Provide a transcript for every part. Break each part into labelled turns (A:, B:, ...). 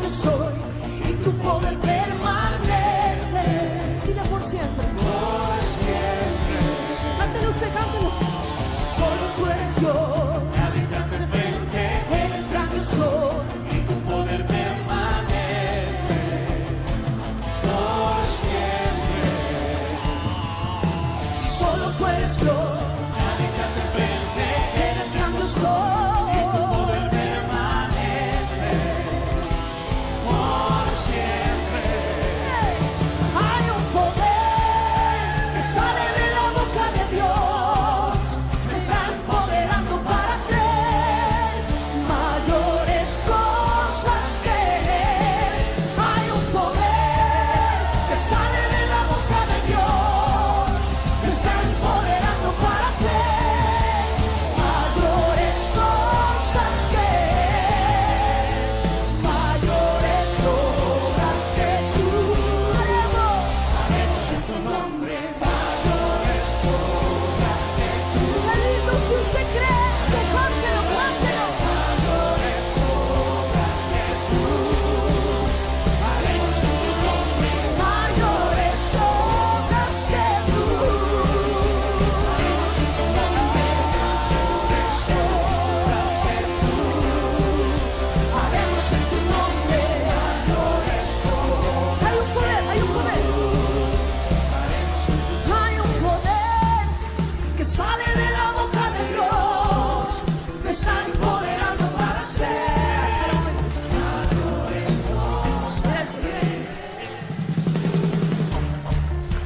A: yo soy, y tu poder permanece. Dile por siempre.
B: Por siempre.
A: Cántelo usted, cántelo. Solo tú eres Dios.
B: Nadie te hace frente.
A: Eres grandioso.
B: Y tu poder permanece. Por siempre.
A: Solo tú eres Dios.
B: Nadie te hace frente.
A: Eres grandioso.
B: Y tu poder permanece. Por siempre.
A: Hay un poder que sale de la boca de Dios. Me está empoderando para hacer mayores cosas que Él. Hay un poder que sale de la boca de Dios. Me está empoderando para hacer mayores cosas que Él. Mayores obras que tú haremos.
B: Haremos en tu nombre.
A: Mayores obras que tú. Qué lindo si usted cree esto, cántelo, cántelo.
B: Mayores obras que tú. Haremos en tu nombre.
A: Mayores obras que tú.
B: Haremos en tu nombre. Mayores obras que tú.
A: Haremos en tu nombre.
B: Mayores obras.
A: Hay un poder, hay un poder.
B: Haremos en tu
A: Hay un poder que sale de la boca de Dios. Me está empoderando para hacer mayores cosas que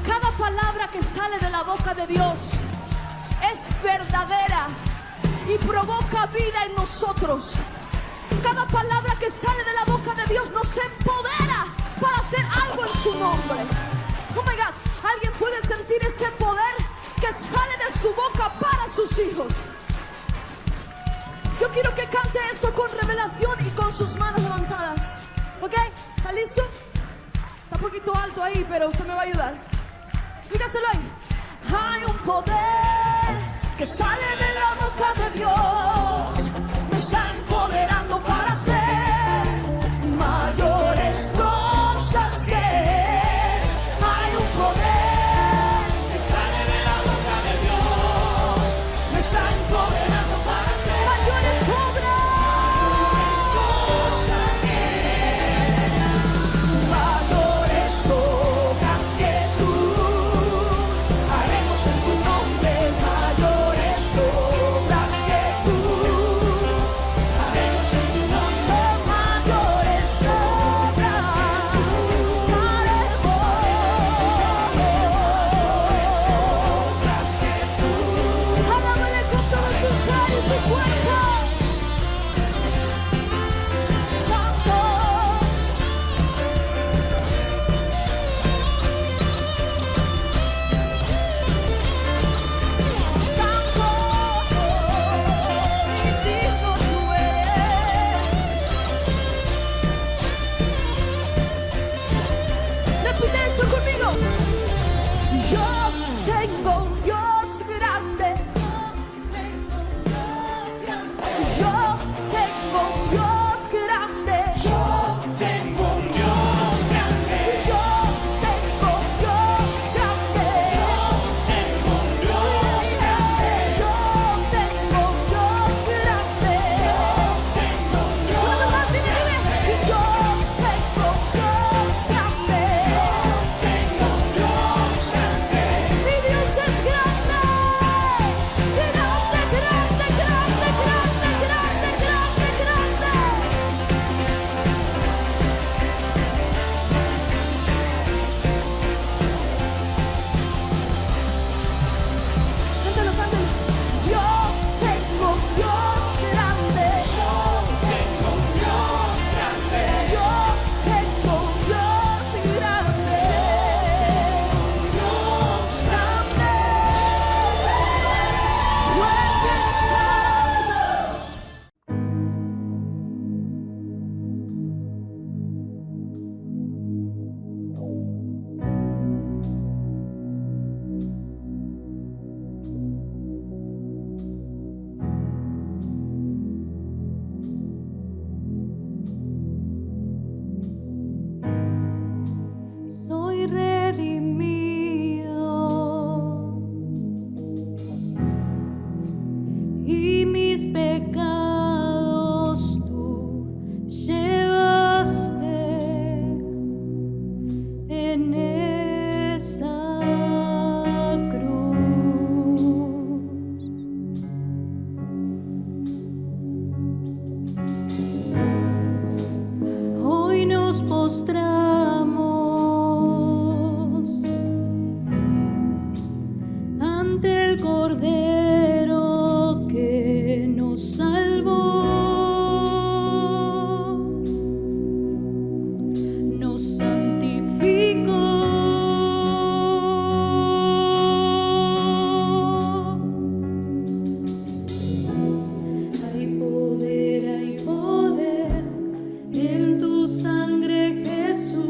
A: cada palabra que sale de la boca de Dios es verdadera y provoca vida en nosotros. Cada palabra que sale de la boca de Dios nos empodera para hacer algo en su nombre. Oh my God, ¿alguien puede sentir ese poder que sale de su boca para sus hijos? Yo quiero que cante esto con revelación y con sus manos levantadas. ¿Ok? ¿Está listo? Está un poquito alto ahí, pero usted me va a ayudar. Dígaselo ahí. Hay un poder que sale de la boca de Dios. Me está empoderando para hacer mayores cosas que Él. Hay un poder
B: que sale de la boca de Dios.
A: me está empoderando para hacer mayores obras.
B: Cosas que
A: Mayores obras que tú. Haremos en tu nombre mayores obras que
C: mis pecados tú llevaste en esa cruz. Hoy nos postramos ante el Cordero que nos salvó, nos santificó. Hay poder en tu sangre, Jesús.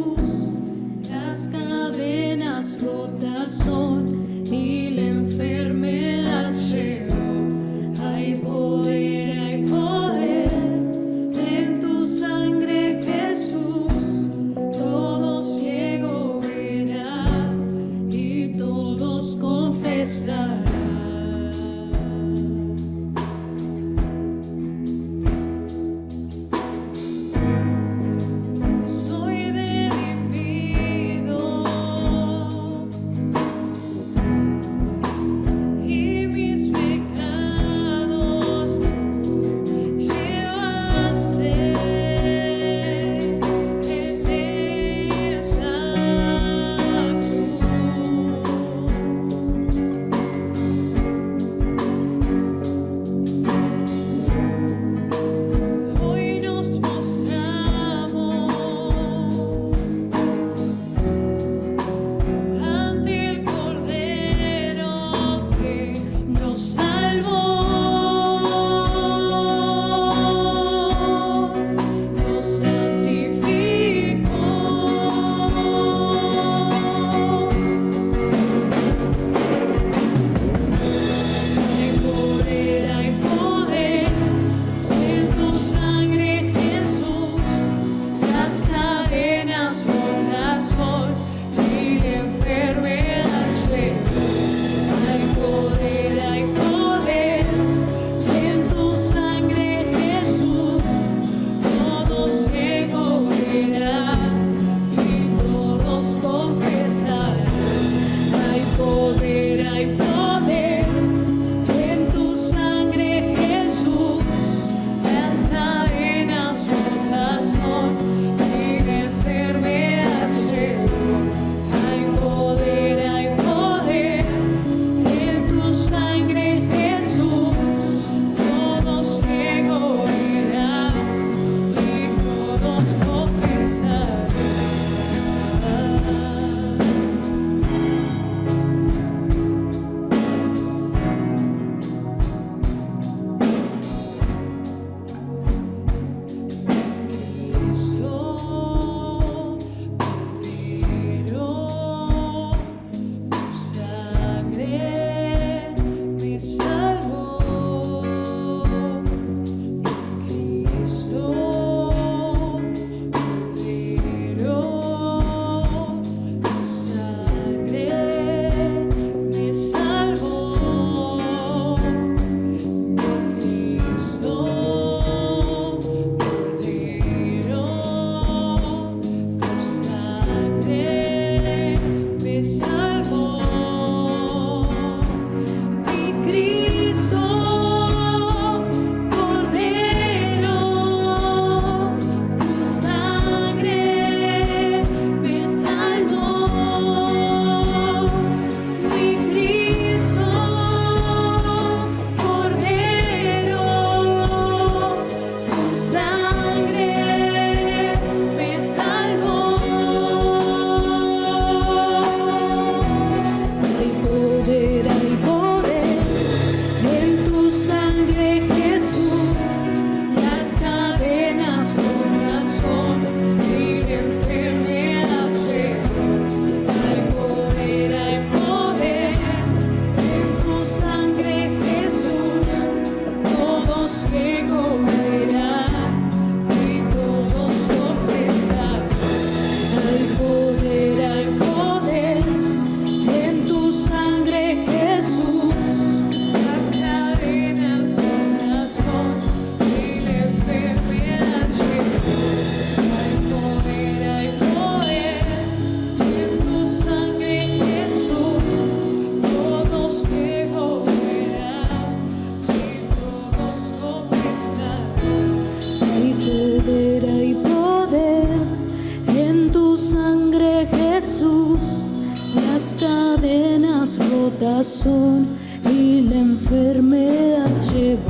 C: corazón y la enfermedad llevó.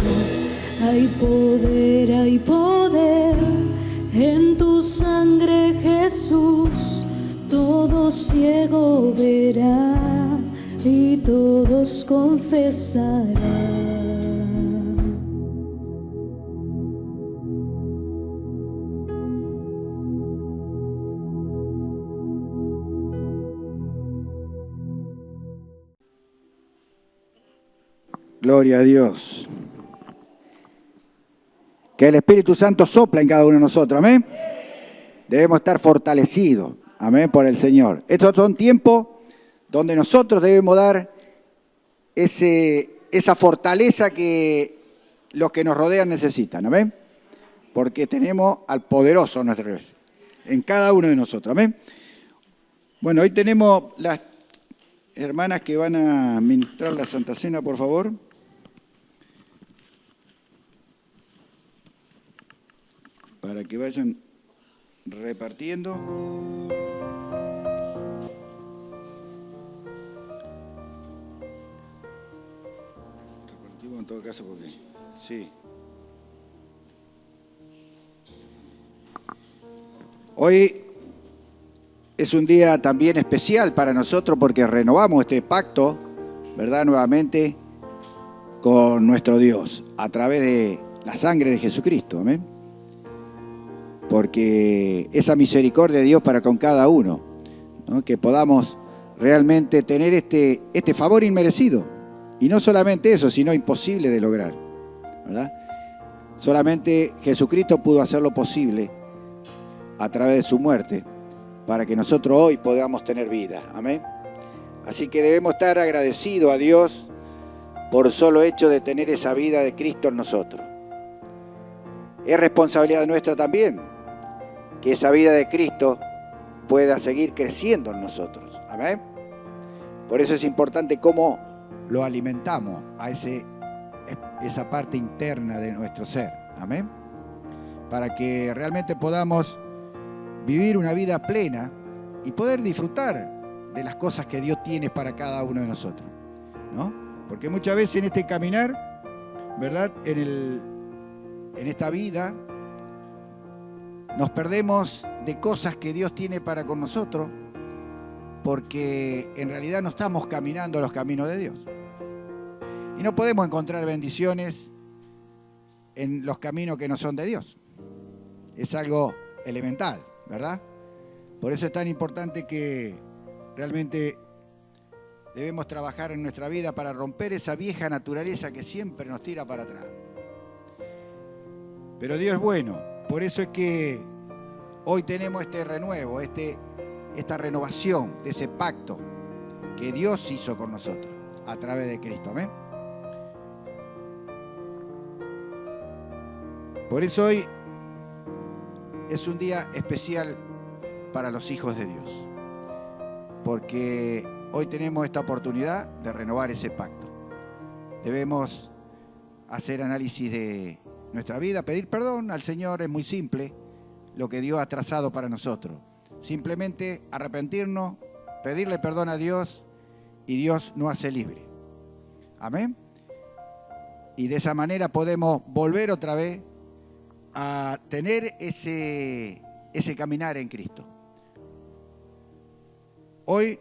C: Hay poder en tu sangre, Jesús. Todo ciego verá y todos confesarán.
D: Gloria a Dios. Que el Espíritu Santo sopla en cada uno de nosotros, amén. Debemos estar fortalecidos, amén, por el Señor. Estos son tiempos donde nosotros debemos dar esa fortaleza que los que nos rodean necesitan, amén. Porque tenemos al poderoso en cada uno de nosotros, amén. Bueno, hoy tenemos las hermanas que van a ministrar la Santa Cena, por favor. Para que vayan repartiendo. Repartimos en todo caso porque sí. Hoy es un día también especial para nosotros porque renovamos este pacto, ¿verdad? Nuevamente con nuestro Dios a través de la sangre de Jesucristo, amén. Porque esa misericordia de Dios para con cada uno, ¿no? Que podamos realmente tener este favor inmerecido. Y no solamente eso, sino imposible de lograr, ¿verdad? Solamente Jesucristo pudo hacer lo posible a través de su muerte para que nosotros hoy podamos tener vida. Amén. Así que debemos estar agradecidos a Dios por el solo hecho de tener esa vida de Cristo en nosotros. Es responsabilidad nuestra también que esa vida de Cristo pueda seguir creciendo en nosotros. Amén. Por eso es importante cómo lo alimentamos a esa parte interna de nuestro ser. Amén. Para que realmente podamos vivir una vida plena y poder disfrutar de las cosas que Dios tiene para cada uno de nosotros, ¿no? Porque muchas veces en este caminar, ¿verdad? En esta vida, nos perdemos de cosas que Dios tiene para con nosotros porque en realidad no estamos caminando los caminos de Dios. Y no podemos encontrar bendiciones en los caminos que no son de Dios. Es algo elemental, ¿verdad? Por eso es tan importante que realmente debemos trabajar en nuestra vida para romper esa vieja naturaleza que siempre nos tira para atrás. Pero Dios es bueno. Por eso es que hoy tenemos este renuevo, esta renovación de ese pacto que Dios hizo con nosotros a través de Cristo. Amén. Por eso hoy es un día especial para los hijos de Dios. Porque hoy tenemos esta oportunidad de renovar ese pacto. Debemos hacer análisis de nuestra vida, pedir perdón al Señor. Es muy simple lo que Dios ha trazado para nosotros. Simplemente arrepentirnos, pedirle perdón a Dios y Dios nos hace libre. Amén. Y de esa manera podemos volver otra vez a tener ese caminar en Cristo. Hoy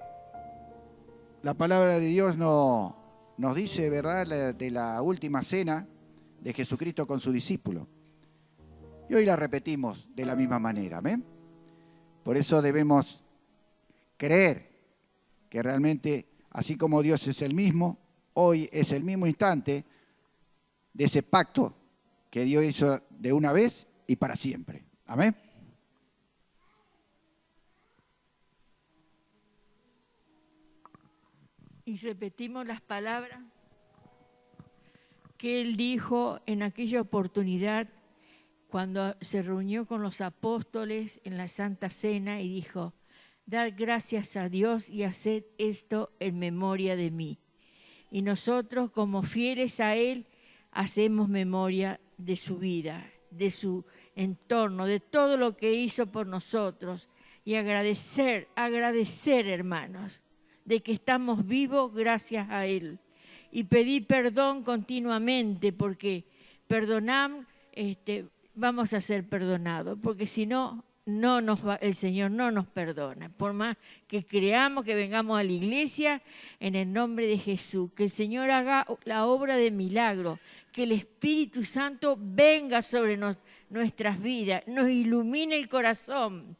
D: la palabra de Dios nos dice, ¿verdad?, de la última cena de Jesucristo con sus discípulos. Y hoy la repetimos de la misma manera, ¿amén? Por eso debemos creer que realmente, así como Dios es el mismo, hoy es el mismo instante de ese pacto que Dios hizo de una vez y para siempre. Amén.
E: Y repetimos las palabras que Él dijo en aquella oportunidad cuando se reunió con los apóstoles en la Santa Cena y dijo: dad gracias a Dios y haced esto en memoria de mí. Y nosotros, como fieles a Él, hacemos memoria de su vida, de su entorno, de todo lo que hizo por nosotros. Y agradecer, hermanos. de que estamos vivos gracias a Él. Y pedí perdón continuamente, porque vamos a ser perdonados, porque si no, el Señor no nos perdona. Por más que creamos, que vengamos a la iglesia, en el nombre de Jesús, que el Señor haga la obra de milagro, que el Espíritu Santo venga sobre nuestras vidas, nos ilumine el corazón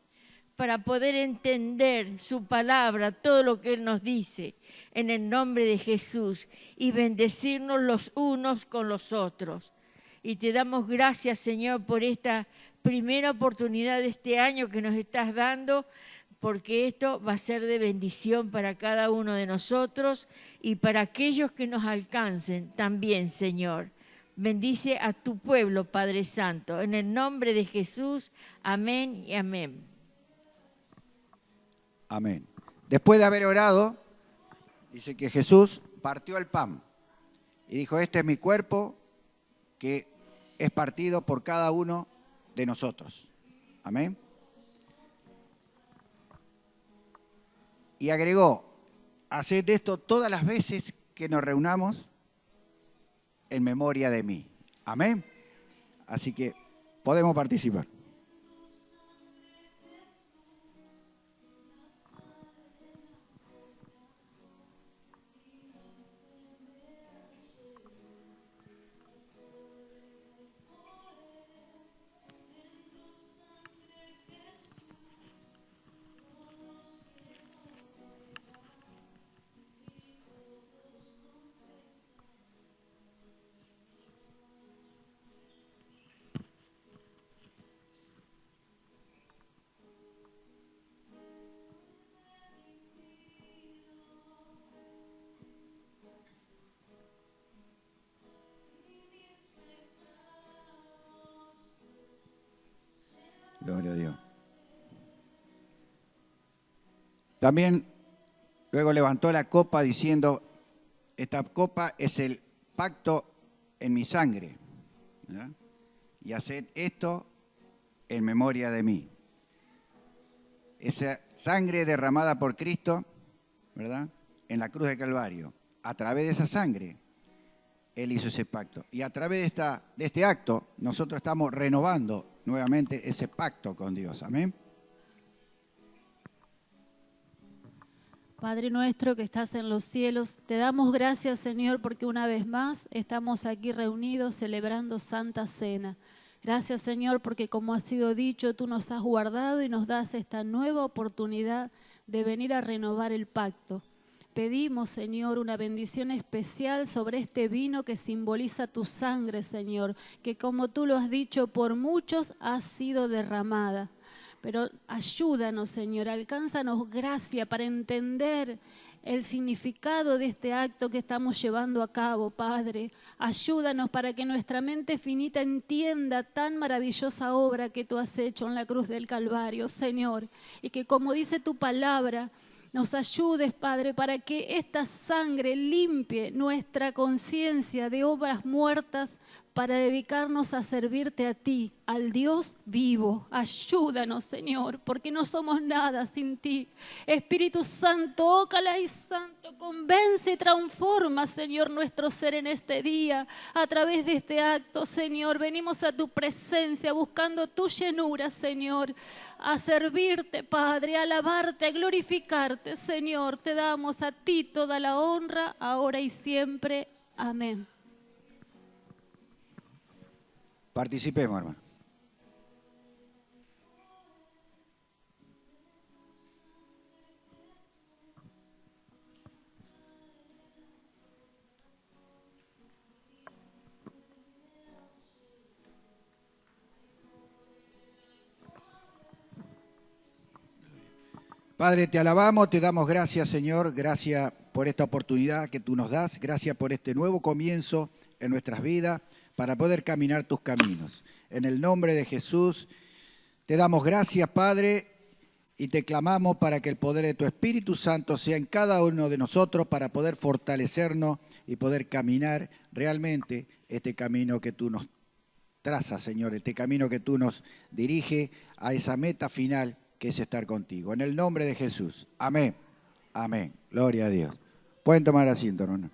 E: para poder entender su palabra, todo lo que Él nos dice, en el nombre de Jesús, y bendecirnos los unos con los otros. Y te damos gracias, Señor, por esta primera oportunidad de este año que nos estás dando, porque esto va a ser de bendición para cada uno de nosotros y para aquellos que nos alcancen también, Señor. Bendice a tu pueblo, Padre Santo, en el nombre de Jesús. Amén y amén.
D: Amén. Después de haber orado, dice que Jesús partió el pan y dijo, este es mi cuerpo que es partido por cada uno de nosotros. Amén. Y agregó, haced esto todas las veces que nos reunamos en memoria de mí. Amén. Así que podemos participar. Gloria a Dios. También luego levantó la copa diciendo, esta copa es el pacto en mi sangre, ¿verdad? Y haced esto en memoria de mí. Esa sangre derramada por Cristo, ¿verdad? En la cruz de Calvario. A través de esa sangre, Él hizo ese pacto. Y a través de este acto, nosotros estamos renovando nuevamente ese pacto con Dios. Amén.
C: Padre nuestro que estás en los cielos, te damos gracias, Señor, porque una vez más estamos aquí reunidos celebrando Santa Cena. Gracias, Señor, porque como ha sido dicho, tú nos has guardado y nos das esta nueva oportunidad de venir a renovar el pacto. Pedimos, Señor, una bendición especial sobre este vino que simboliza tu sangre, Señor, que como tú lo has dicho, por muchos ha sido derramada. Pero ayúdanos, Señor, alcánzanos gracia para entender el significado de este acto que estamos llevando a cabo, Padre. Ayúdanos para que nuestra mente finita entienda tan maravillosa obra que tú has hecho en la cruz del Calvario, Señor. Y que como dice tu palabra, nos ayudes, Padre, para que esta sangre limpie nuestra conciencia de obras muertas para dedicarnos a servirte a ti, al Dios vivo. Ayúdanos, Señor, porque no somos nada sin ti. Espíritu Santo, ócala y Santo, convence y transforma, Señor, nuestro ser en este día. A través de este acto, Señor, venimos a tu presencia buscando tu llenura, Señor, a servirte, Padre, a alabarte, a glorificarte, Señor. Te damos a ti toda la honra, ahora y siempre. Amén.
D: Participemos, hermano. Padre, te alabamos, te damos gracias, Señor, gracias por esta oportunidad que tú nos das, gracias por este nuevo comienzo en nuestras vidas, para poder caminar tus caminos. En el nombre de Jesús, te damos gracias, Padre, y te clamamos para que el poder de tu Espíritu Santo sea en cada uno de nosotros para poder fortalecernos y poder caminar realmente este camino que tú nos trazas, Señor, este camino que tú nos diriges a esa meta final que es estar contigo. En el nombre de Jesús. Amén Amén. Gloria a Dios. Pueden tomar asiento, hermano.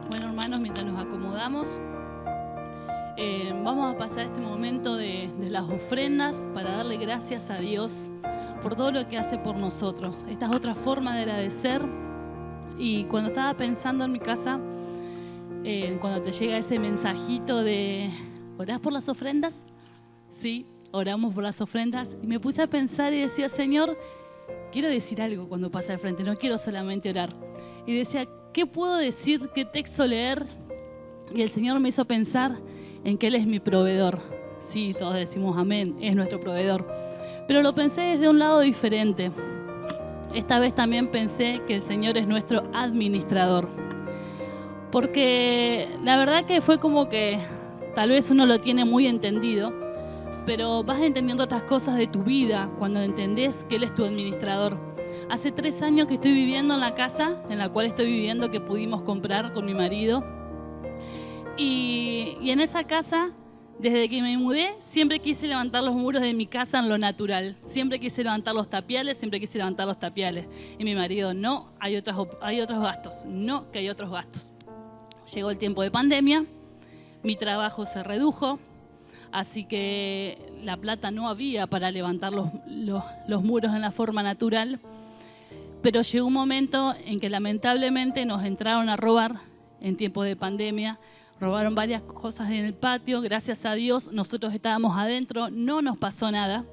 F: Bueno, hermanos, mientras nos acomodamos, vamos a pasar este momento de las ofrendas para darle gracias a Dios por todo lo que hace por nosotros. Esta es otra forma de agradecer. Y cuando estaba pensando en mi casa, cuando te llega ese mensajito de ¿orás por las ofrendas? Sí, oramos por las ofrendas. Y me puse a pensar y decía, Señor, quiero decir algo cuando pasa al frente, no quiero solamente orar. Y decía, ¿qué puedo decir? ¿Qué texto leer? Y el Señor me hizo pensar en que Él es mi proveedor. Sí, todos decimos amén, es nuestro proveedor. Pero lo pensé desde un lado diferente. Esta vez también pensé que el Señor es nuestro administrador. Porque la verdad que fue como que tal vez uno lo tiene muy entendido, pero vas entendiendo otras cosas de tu vida cuando entendés que Él es tu administrador. Hace 3 años que estoy viviendo en la casa en la cual estoy viviendo, que pudimos comprar con mi marido. Y en esa casa, desde que me mudé, siempre quise levantar los muros de mi casa en lo natural. Siempre quise levantar los tapiales, Y mi marido, no, hay otros gastos. No, que hay otros gastos. Llegó el tiempo de pandemia, mi trabajo se redujo, así que la plata no había para levantar los muros en la forma natural. Pero llegó un momento en que lamentablemente nos entraron a robar en tiempo de pandemia. Robaron varias cosas en el patio. Gracias a Dios nosotros estábamos adentro, no nos pasó nada.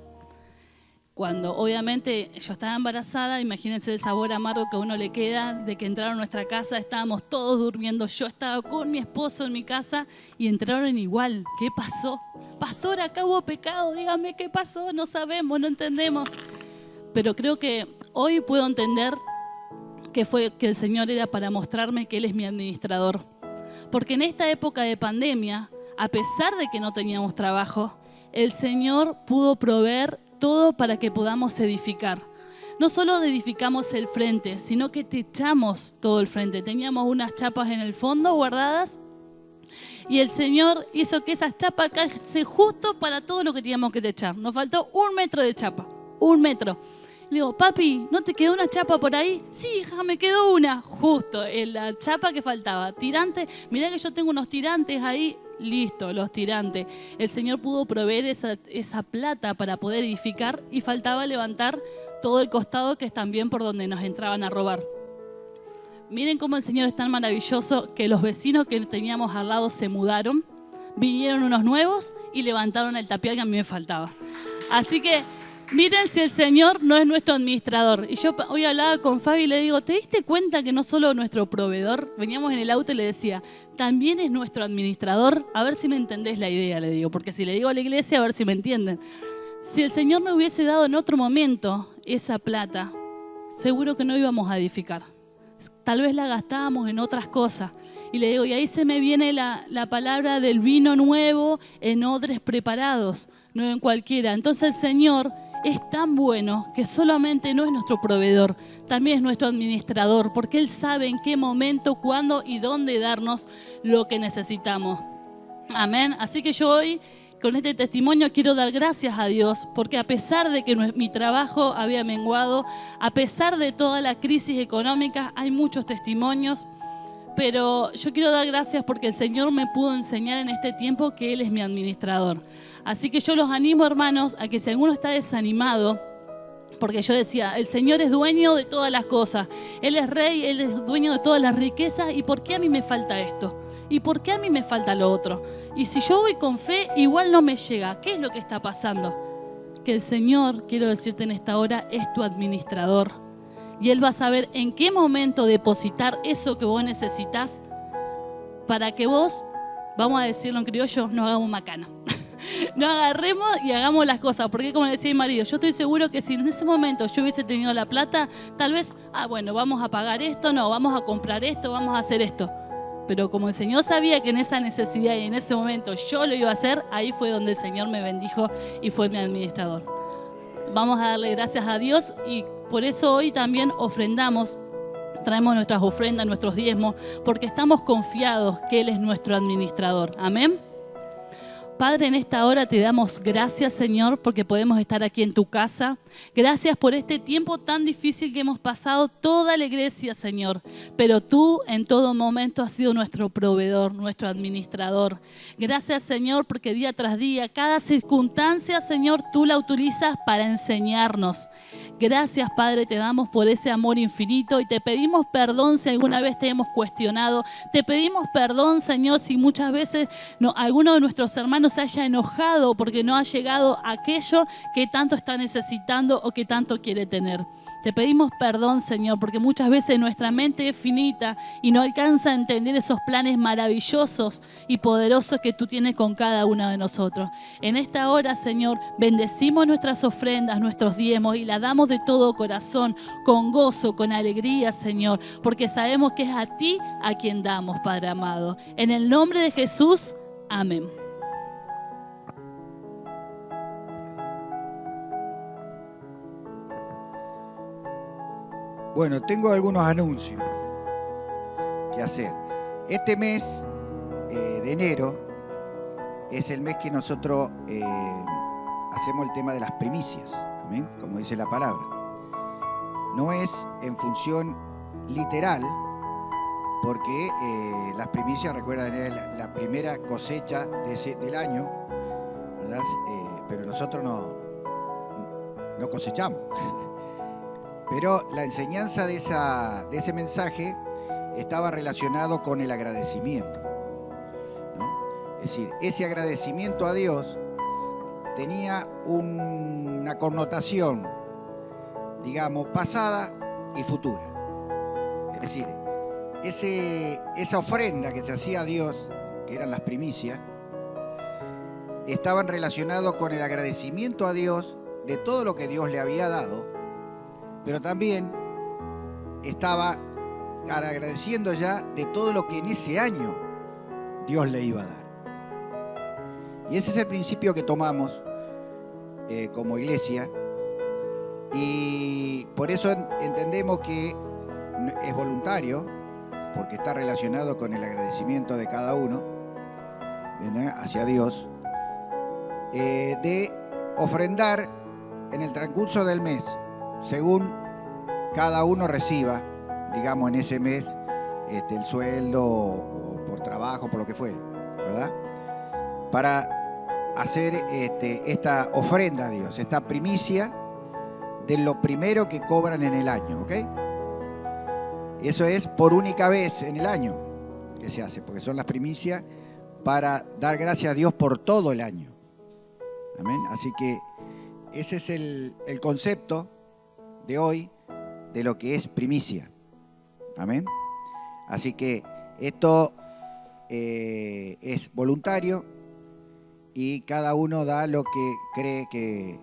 F: Cuando obviamente yo estaba embarazada, imagínense el sabor amargo que a uno le queda de que entraron a nuestra casa, estábamos todos durmiendo, yo estaba con mi esposo en mi casa y entraron igual. ¿Qué pasó? Pastor, acá hubo pecado, dígame qué pasó, no sabemos, no entendemos. Pero creo que hoy puedo entender que el Señor era para mostrarme que Él es mi administrador. Porque en esta época de pandemia, a pesar de que no teníamos trabajo, el Señor pudo proveer todo para que podamos edificar. No solo edificamos el frente, sino que techamos todo el frente. Teníamos unas chapas en el fondo guardadas y el Señor hizo que esas chapas cayesen justo para todo lo que teníamos que techar. Nos faltó 1 metro de chapa, 1 metro. Le digo, papi, ¿no te quedó una chapa por ahí? Sí, hija, me quedó una. Justo, en la chapa que faltaba. Tirante, mirá que yo tengo unos tirantes ahí. Listo, los tirantes. El Señor pudo proveer esa plata para poder edificar y faltaba levantar todo el costado, que es también por donde nos entraban a robar. Miren cómo el Señor es tan maravilloso que los vecinos que teníamos al lado se mudaron, vinieron unos nuevos y levantaron el tapial que a mí me faltaba. Así que miren si el Señor no es nuestro administrador. Y yo hoy hablaba con Fabi y le digo, ¿te diste cuenta que no solo nuestro proveedor? Veníamos en el auto y le decía, también es nuestro administrador. A ver si me entendés la idea, le digo, porque si le digo a la iglesia, a ver si me entienden. Si el Señor nos hubiese dado en otro momento esa plata, seguro que no íbamos a edificar. Tal vez la gastábamos en otras cosas. Y le digo, y ahí se me viene la palabra del vino nuevo en odres preparados, no en cualquiera. Entonces el Señor es tan bueno que solamente no es nuestro proveedor, también es nuestro administrador, porque Él sabe en qué momento, cuándo y dónde darnos lo que necesitamos. Amén. Así que yo hoy, con este testimonio, quiero dar gracias a Dios, porque a pesar de que mi trabajo había menguado, a pesar de toda la crisis económica, hay muchos testimonios, pero yo quiero dar gracias porque el Señor me pudo enseñar en este tiempo que Él es mi administrador. Así que yo los animo, hermanos, a que si alguno está desanimado, porque yo decía, el Señor es dueño de todas las cosas, Él es rey, Él es dueño de todas las riquezas, ¿y por qué a mí me falta esto? ¿Y por qué a mí me falta lo otro? Y si yo voy con fe, igual no me llega. ¿Qué es lo que está pasando? Que el Señor, quiero decirte en esta hora, es tu administrador. Y Él va a saber en qué momento depositar eso que vos necesitas para que vos, vamos a decirlo en criollo, no hagamos macana. No agarremos y hagamos las cosas. Porque como decía mi marido, yo estoy seguro que si en ese momento yo hubiese tenido la plata, tal vez, bueno, vamos a pagar esto, no, vamos a comprar esto, vamos a hacer esto. Pero como el Señor sabía que en esa necesidad y en ese momento yo lo iba a hacer, ahí fue donde el Señor me bendijo y fue mi administrador. Vamos a darle gracias a Dios y por eso hoy también ofrendamos traemos nuestras ofrendas, nuestros diezmos, porque estamos confiados que Él es nuestro administrador. Amén. Padre, en esta hora te damos gracias, Señor, porque podemos estar aquí en tu casa. Gracias por este tiempo tan difícil que hemos pasado toda la iglesia, Señor. Pero tú en todo momento has sido nuestro proveedor, nuestro administrador. Gracias, Señor, porque día tras día, cada circunstancia, Señor, tú la utilizas para enseñarnos. Gracias, Padre, te damos por ese amor infinito y te pedimos perdón si alguna vez te hemos cuestionado. Te pedimos perdón, Señor, si muchas veces alguno de nuestros hermanos se haya enojado porque no ha llegado aquello que tanto está necesitando o que tanto quiere tener. Te pedimos perdón, Señor, porque muchas veces nuestra mente es finita y no alcanza a entender esos planes maravillosos y poderosos que tú tienes con cada uno de nosotros. En esta hora, Señor, bendecimos nuestras ofrendas, nuestros diezmos y las damos de todo corazón, con gozo, con alegría, Señor, porque sabemos que es a ti a quien damos, Padre amado. En el nombre de Jesús, amén.
D: Bueno, tengo algunos anuncios que hacer. Este mes de enero es el mes que nosotros hacemos el tema de las primicias, ¿amén? Como dice la palabra. No es en función literal, porque las primicias, recuerdan, es la primera cosecha del año, ¿verdad? Pero nosotros no cosechamos. Pero la enseñanza de ese mensaje estaba relacionado con el agradecimiento, ¿no? Es decir, ese agradecimiento a Dios tenía una connotación, digamos, pasada y futura. Es decir, esa ofrenda que se hacía a Dios, que eran las primicias, estaban relacionados con el agradecimiento a Dios de todo lo que Dios le había dado, pero también estaba agradeciendo ya de todo lo que en ese año Dios le iba a dar. Y ese es el principio que tomamos como iglesia, y por eso entendemos que es voluntario, porque está relacionado con el agradecimiento de cada uno, ¿verdad?, hacia Dios, de ofrendar en el transcurso del mes, según cada uno reciba, digamos, en ese mes, el sueldo, o por trabajo, por lo que fuera, ¿verdad? Para hacer esta ofrenda a Dios, esta primicia de lo primero que cobran en el año, ¿ok? Eso es por única vez en el año que se hace, porque son las primicias para dar gracias a Dios por todo el año. Amén. Así que ese es el concepto de hoy de lo que es primicia. Amén. Así que esto es voluntario y cada uno da lo que cree que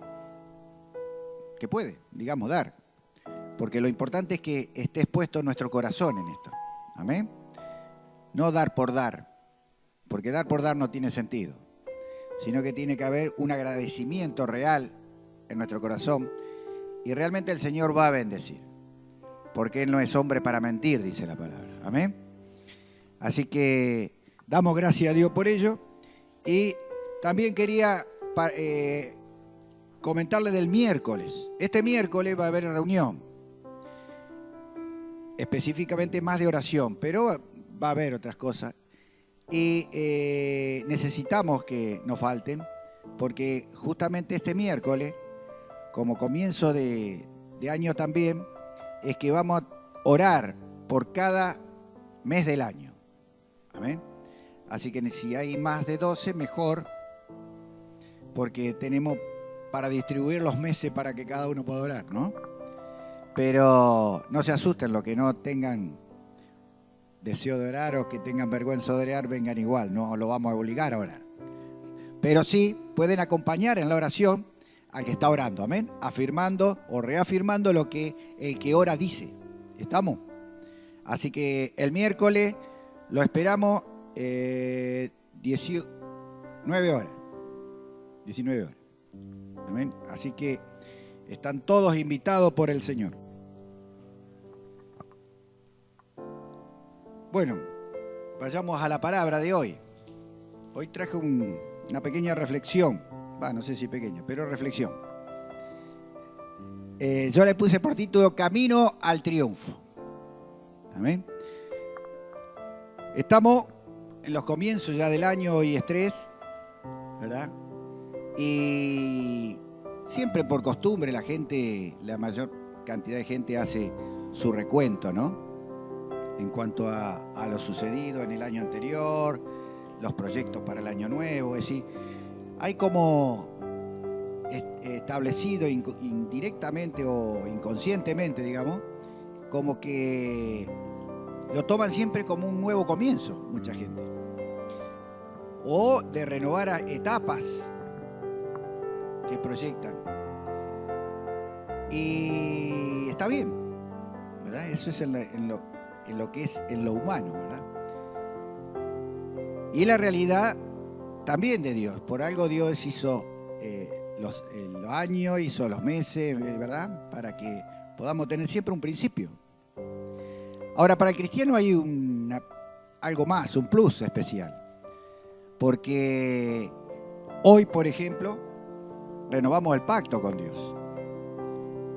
D: puede, digamos, dar. Porque lo importante es que esté expuesto nuestro corazón en esto. Amén. No dar por dar, porque dar por dar no tiene sentido, sino que tiene que haber un agradecimiento real en nuestro corazón, y realmente el Señor va a bendecir, porque Él no es hombre para mentir, dice la palabra. Amén. Así que damos gracias a Dios por ello. Y también quería comentarle del miércoles. Este miércoles va a haber reunión, específicamente más de oración, pero va a haber otras cosas. Y necesitamos que no falten, porque justamente este miércoles, como comienzo de año también, es que vamos a orar por cada mes del año. Amén. Así que si hay más de 12, mejor, porque tenemos para distribuir los meses para que cada uno pueda orar, ¿no? Pero no se asusten, los que no tengan deseo de orar o que tengan vergüenza de orar, vengan igual, no lo vamos a obligar a orar. Pero sí pueden acompañar en la oración al que está orando, amén, afirmando o reafirmando lo que el que ora dice. ¿Estamos? Así que el miércoles lo esperamos 19 horas. 19 horas. Amén. Así que están todos invitados por el Señor. Bueno, vayamos a la palabra de hoy. Hoy traje una pequeña reflexión. No sé si pequeña, pero reflexión. Yo le puse por título Camino al Triunfo. Amén. Estamos en los comienzos ya del año, hoy es 3, ¿verdad? Y siempre por costumbre la mayor cantidad de gente hace su recuento, ¿no? En cuanto a lo sucedido en el año anterior, los proyectos para el año nuevo, es decir, hay como establecido indirectamente o inconscientemente, digamos, como que lo toman siempre como un nuevo comienzo, mucha gente. O de renovar etapas que proyectan. Y está bien, ¿verdad? Eso es en lo que es en lo humano, ¿verdad? Y la realidad también de Dios. Por algo Dios hizo los años, hizo los meses, ¿verdad? Para que podamos tener siempre un principio. Ahora, para el cristiano hay algo más, un plus especial. Porque hoy, por ejemplo, renovamos el pacto con Dios.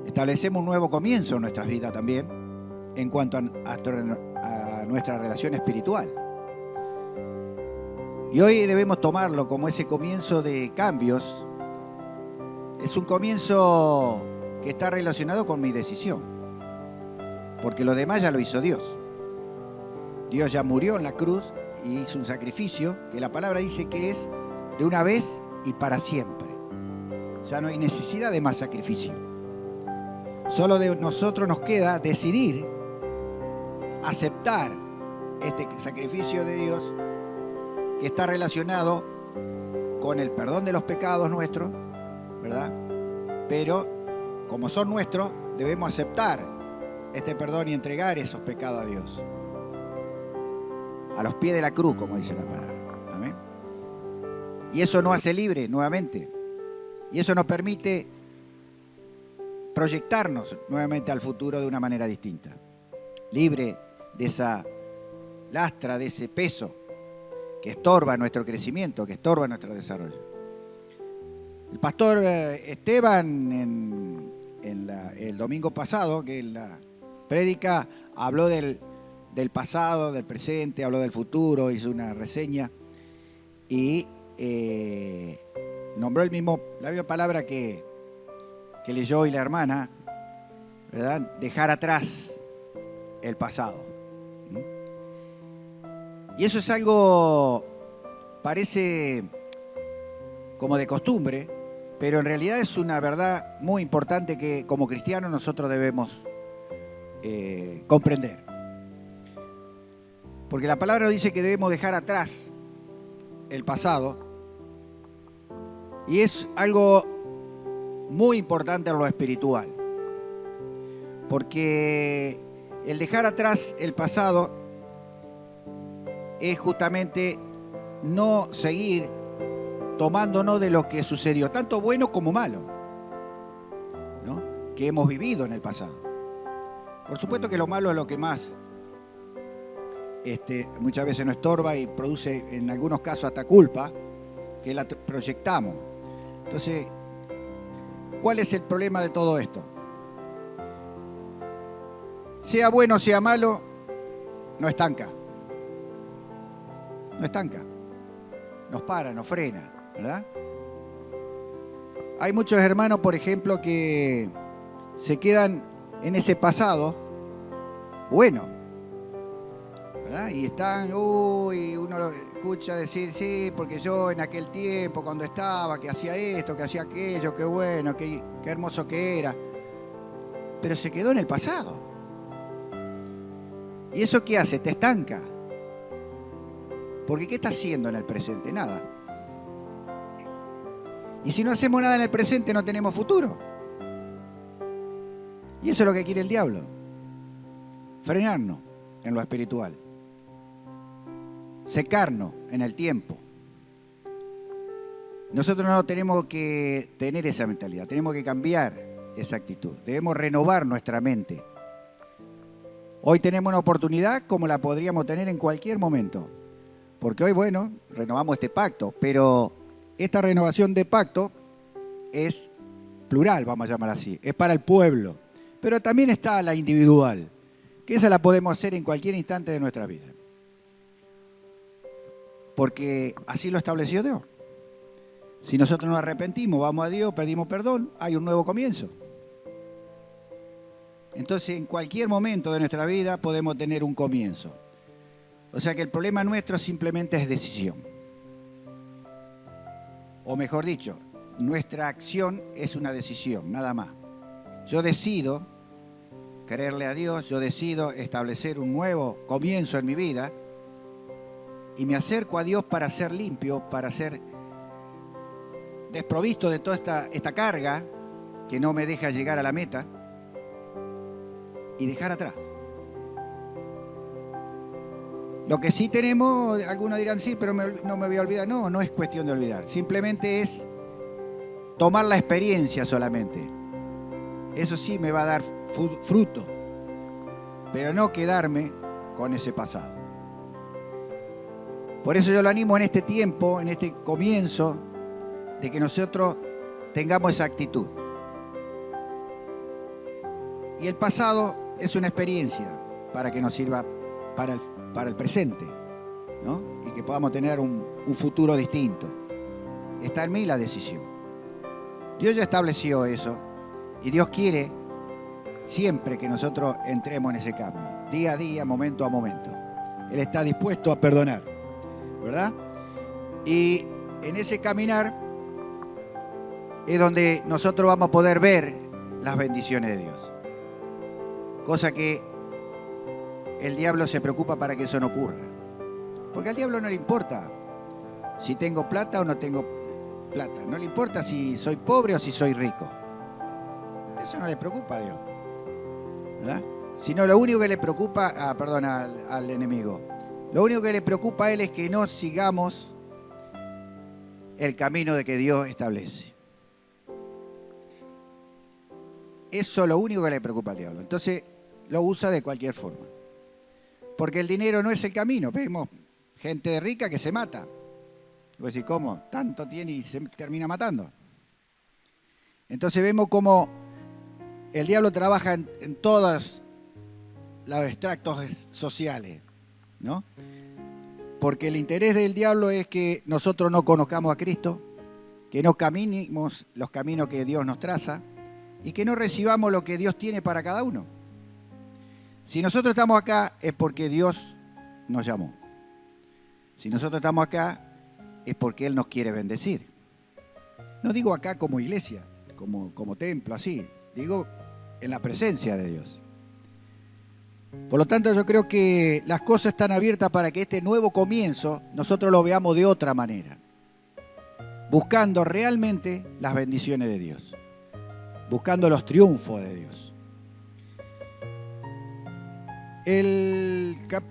D: Establecemos un nuevo comienzo en nuestras vidas también, en cuanto a nuestra relación espiritual. Y hoy debemos tomarlo como ese comienzo de cambios. Es un comienzo que está relacionado con mi decisión, porque lo demás ya lo hizo Dios. Dios ya murió en la cruz y hizo un sacrificio que la palabra dice que es de una vez y para siempre. Ya no hay necesidad de más sacrificio. Solo de nosotros nos queda decidir aceptar este sacrificio de Dios que está relacionado con el perdón de los pecados nuestros, ¿verdad? Pero como son nuestros, debemos aceptar este perdón y entregar esos pecados a Dios. A los pies de la cruz, como dice la palabra. Amén. Y eso nos hace libre nuevamente. Y eso nos permite proyectarnos nuevamente al futuro de una manera distinta. Libre de esa lastra, de ese peso que estorba nuestro crecimiento, que estorba nuestro desarrollo. El pastor Esteban el domingo pasado, que en la prédica habló del pasado, del presente, habló del futuro, hizo una reseña y nombró la misma palabra que leyó hoy la hermana, ¿verdad? Dejar atrás el pasado. Y eso es algo, parece como de costumbre, pero en realidad es una verdad muy importante que como cristianos nosotros debemos comprender. Porque la palabra dice que debemos dejar atrás el pasado y es algo muy importante en lo espiritual. Porque el dejar atrás el pasado es justamente no seguir tomándonos de lo que sucedió, tanto bueno como malo, ¿no? Que hemos vivido en el pasado. Por supuesto que lo malo es lo que más muchas veces nos estorba y produce en algunos casos hasta culpa, que la proyectamos. Entonces, ¿cuál es el problema de todo esto? Sea bueno o sea malo, no estanca. No estanca. Nos para, nos frena, ¿verdad? Hay muchos hermanos, por ejemplo, que se quedan en ese pasado bueno, ¿verdad? Y están, uno lo escucha decir, sí, porque yo en aquel tiempo, cuando estaba, que hacía esto, que hacía aquello, qué bueno, qué hermoso que era. Pero se quedó en el pasado. ¿Y eso qué hace? Te estanca. Porque ¿qué está haciendo en el presente? Nada. Y si no hacemos nada en el presente, no tenemos futuro. Y eso es lo que quiere el diablo. Frenarnos en lo espiritual. Secarnos en el tiempo. Nosotros no tenemos que tener esa mentalidad. Tenemos que cambiar esa actitud. Debemos renovar nuestra mente. Hoy tenemos una oportunidad como la podríamos tener en cualquier momento. Porque hoy, bueno, renovamos este pacto, pero esta renovación de pacto es plural, vamos a llamar así, es para el pueblo. Pero también está la individual, que esa la podemos hacer en cualquier instante de nuestra vida. Porque así lo estableció Dios. Si nosotros nos arrepentimos, vamos a Dios, pedimos perdón, hay un nuevo comienzo. Entonces, en cualquier momento de nuestra vida podemos tener un comienzo. O sea que el problema nuestro simplemente es decisión. O mejor dicho, nuestra acción es una decisión, nada más. Yo decido creerle a Dios, yo decido establecer un nuevo comienzo en mi vida y me acerco a Dios para ser limpio, para ser desprovisto de toda esta carga que no me deja llegar a la meta y dejar atrás. Lo que sí tenemos, algunos dirán sí, pero no me voy a olvidar. No, no es cuestión de olvidar. Simplemente es tomar la experiencia solamente. Eso sí me va a dar fruto, pero no quedarme con ese pasado. Por eso yo lo animo en este tiempo, en este comienzo, de que nosotros tengamos esa actitud. Y el pasado es una experiencia para que nos sirva para el presente, ¿no? Y que podamos tener un futuro distinto. Está en mí la decisión. Dios ya estableció eso y Dios quiere siempre que nosotros entremos en ese cambio, día a día, momento a momento. Él está dispuesto a perdonar, ¿verdad? Y en ese caminar es donde nosotros vamos a poder ver las bendiciones de Dios. Cosa que el diablo se preocupa para que eso no ocurra. Porque al diablo no le importa si tengo plata o no tengo plata. No le importa si soy pobre o si soy rico. Eso no le preocupa a Dios, ¿verdad? Sino lo único que le preocupa, al enemigo. Lo único que le preocupa a él es que no sigamos el camino de que Dios establece. Eso es lo único que le preocupa al diablo. Entonces lo usa de cualquier forma. Porque el dinero no es el camino. Vemos gente rica que se mata. Voy a decir, ¿cómo? Tanto tiene y se termina matando. Entonces vemos cómo el diablo trabaja en todos los extractos sociales, ¿no? Porque el interés del diablo es que nosotros no conozcamos a Cristo, que no caminemos los caminos que Dios nos traza y que no recibamos lo que Dios tiene para cada uno. Si nosotros estamos acá es porque Dios nos llamó. Si nosotros estamos acá es porque Él nos quiere bendecir. No digo acá como iglesia, como templo, así. Digo en la presencia de Dios. Por lo tanto, yo creo que las cosas están abiertas para que este nuevo comienzo nosotros lo veamos de otra manera. Buscando realmente las bendiciones de Dios. Buscando los triunfos de Dios. El 2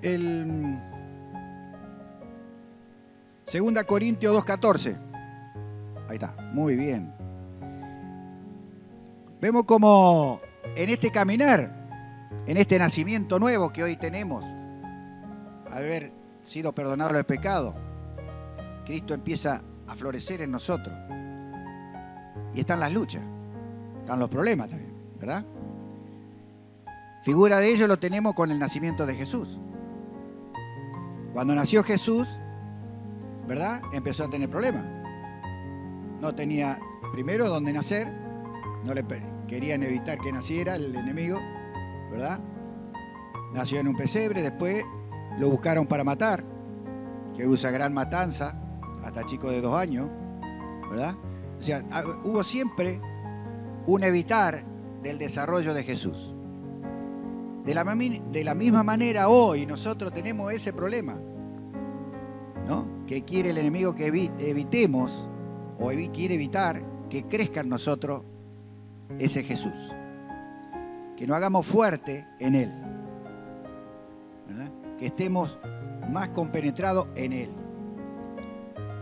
D: Corintios 2:14. Ahí está, muy bien. Vemos como en este caminar, en este nacimiento nuevo que hoy tenemos, haber sido perdonados los pecados, Cristo empieza a florecer en nosotros. Y están las luchas, están los problemas también, ¿verdad? Figura de ello lo tenemos con el nacimiento de Jesús. Cuando nació Jesús, ¿verdad? Empezó a tener problemas. No tenía primero dónde nacer, no le querían evitar que naciera el enemigo, ¿verdad? Nació en un pesebre, después lo buscaron para matar, que usa gran matanza, hasta chicos de 2 años, ¿verdad? O sea, hubo siempre un evitar del desarrollo de Jesús. De la misma manera hoy nosotros tenemos ese problema, ¿no? Que quiere el enemigo que evitemos, o quiere evitar que crezca en nosotros ese Jesús. Que nos hagamos fuerte en Él, ¿verdad? Que estemos más compenetrados en Él.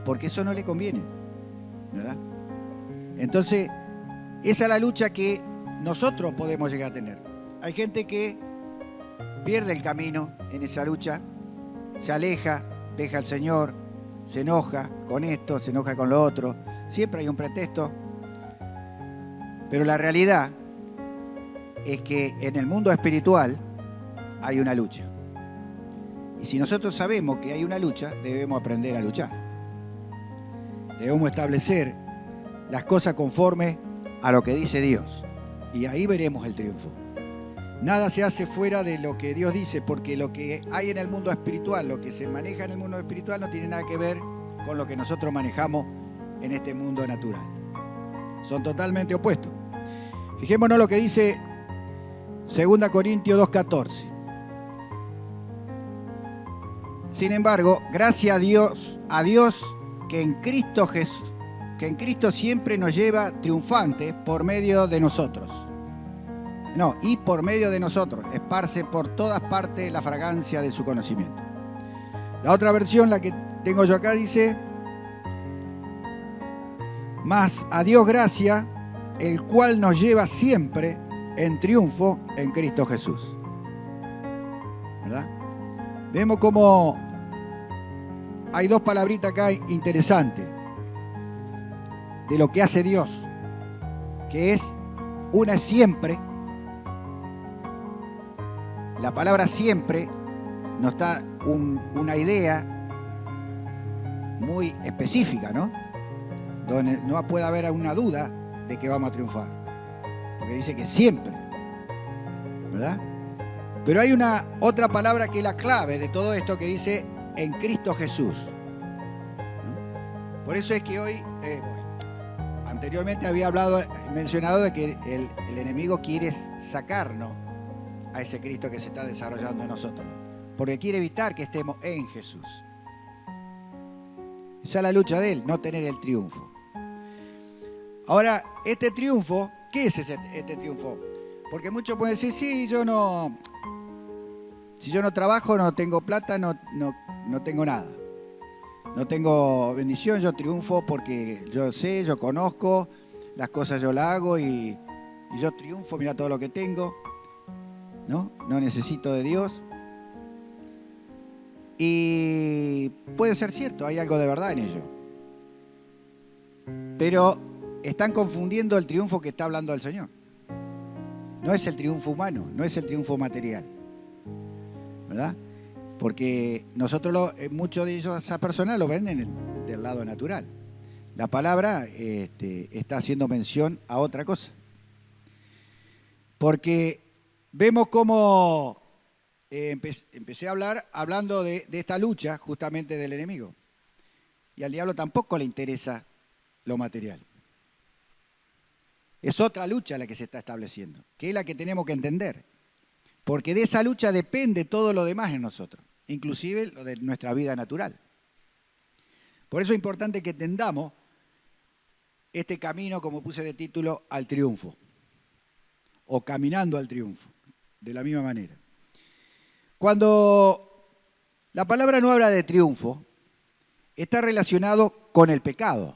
D: Porque eso no le conviene, ¿verdad? Entonces, esa es la lucha que nosotros podemos llegar a tener. Hay gente que pierde el camino en esa lucha, se aleja, deja al Señor, se enoja con esto, se enoja con lo otro. Siempre hay un pretexto. Pero la realidad es que en el mundo espiritual hay una lucha. Y si nosotros sabemos que hay una lucha, debemos aprender a luchar. Debemos establecer las cosas conforme a lo que dice Dios. Y ahí veremos el triunfo. Nada se hace fuera de lo que Dios dice, porque lo que hay en el mundo espiritual, lo que se maneja en el mundo espiritual no tiene nada que ver con lo que nosotros manejamos en este mundo natural. Son totalmente opuestos. Fijémonos lo que dice 2 Corintios 2:14. Sin embargo, gracias a Dios que en Cristo siempre nos lleva triunfantes por medio de nosotros. No, y por medio de nosotros, esparce por todas partes la fragancia de su conocimiento. La otra versión, la que tengo yo acá, dice: mas a Dios gracia, el cual nos lleva siempre en triunfo en Cristo Jesús. ¿Verdad? Vemos cómo hay dos palabritas acá interesantes de lo que hace Dios, que es, una es siempre. La palabra siempre nos da una idea muy específica, ¿no? Donde no puede haber una duda de que vamos a triunfar. Porque dice que siempre, ¿verdad? Pero hay una otra palabra que es la clave de todo esto, que dice en Cristo Jesús. ¿No? Por eso es que hoy, anteriormente había mencionado de que el enemigo quiere sacarnos a ese Cristo que se está desarrollando en nosotros, porque quiere evitar que estemos en Jesús. Esa es la lucha de él, no tener el triunfo. Ahora, este triunfo, ¿qué es este triunfo? Porque muchos pueden decir, sí, si yo no trabajo, no tengo plata, no tengo nada. No tengo bendición, yo triunfo porque yo sé, yo conozco, las cosas yo las hago y yo triunfo, mira todo lo que tengo. No necesito de Dios. Y puede ser cierto, hay algo de verdad en ello. Pero están confundiendo el triunfo que está hablando el Señor. No es el triunfo humano, no es el triunfo material, ¿verdad? Porque nosotros, muchos de ellos, esas personas lo ven del lado natural. La palabra está haciendo mención a otra cosa. Porque vemos cómo empecé a hablar hablando de esta lucha justamente del enemigo. Y al diablo tampoco le interesa lo material. Es otra lucha la que se está estableciendo, que es la que tenemos que entender. Porque de esa lucha depende todo lo demás en nosotros, inclusive lo de nuestra vida natural. Por eso es importante que entendamos este camino, como puse de título, al triunfo. O caminando al triunfo, de la misma manera. Cuando la palabra no habla de triunfo, está relacionado con el pecado,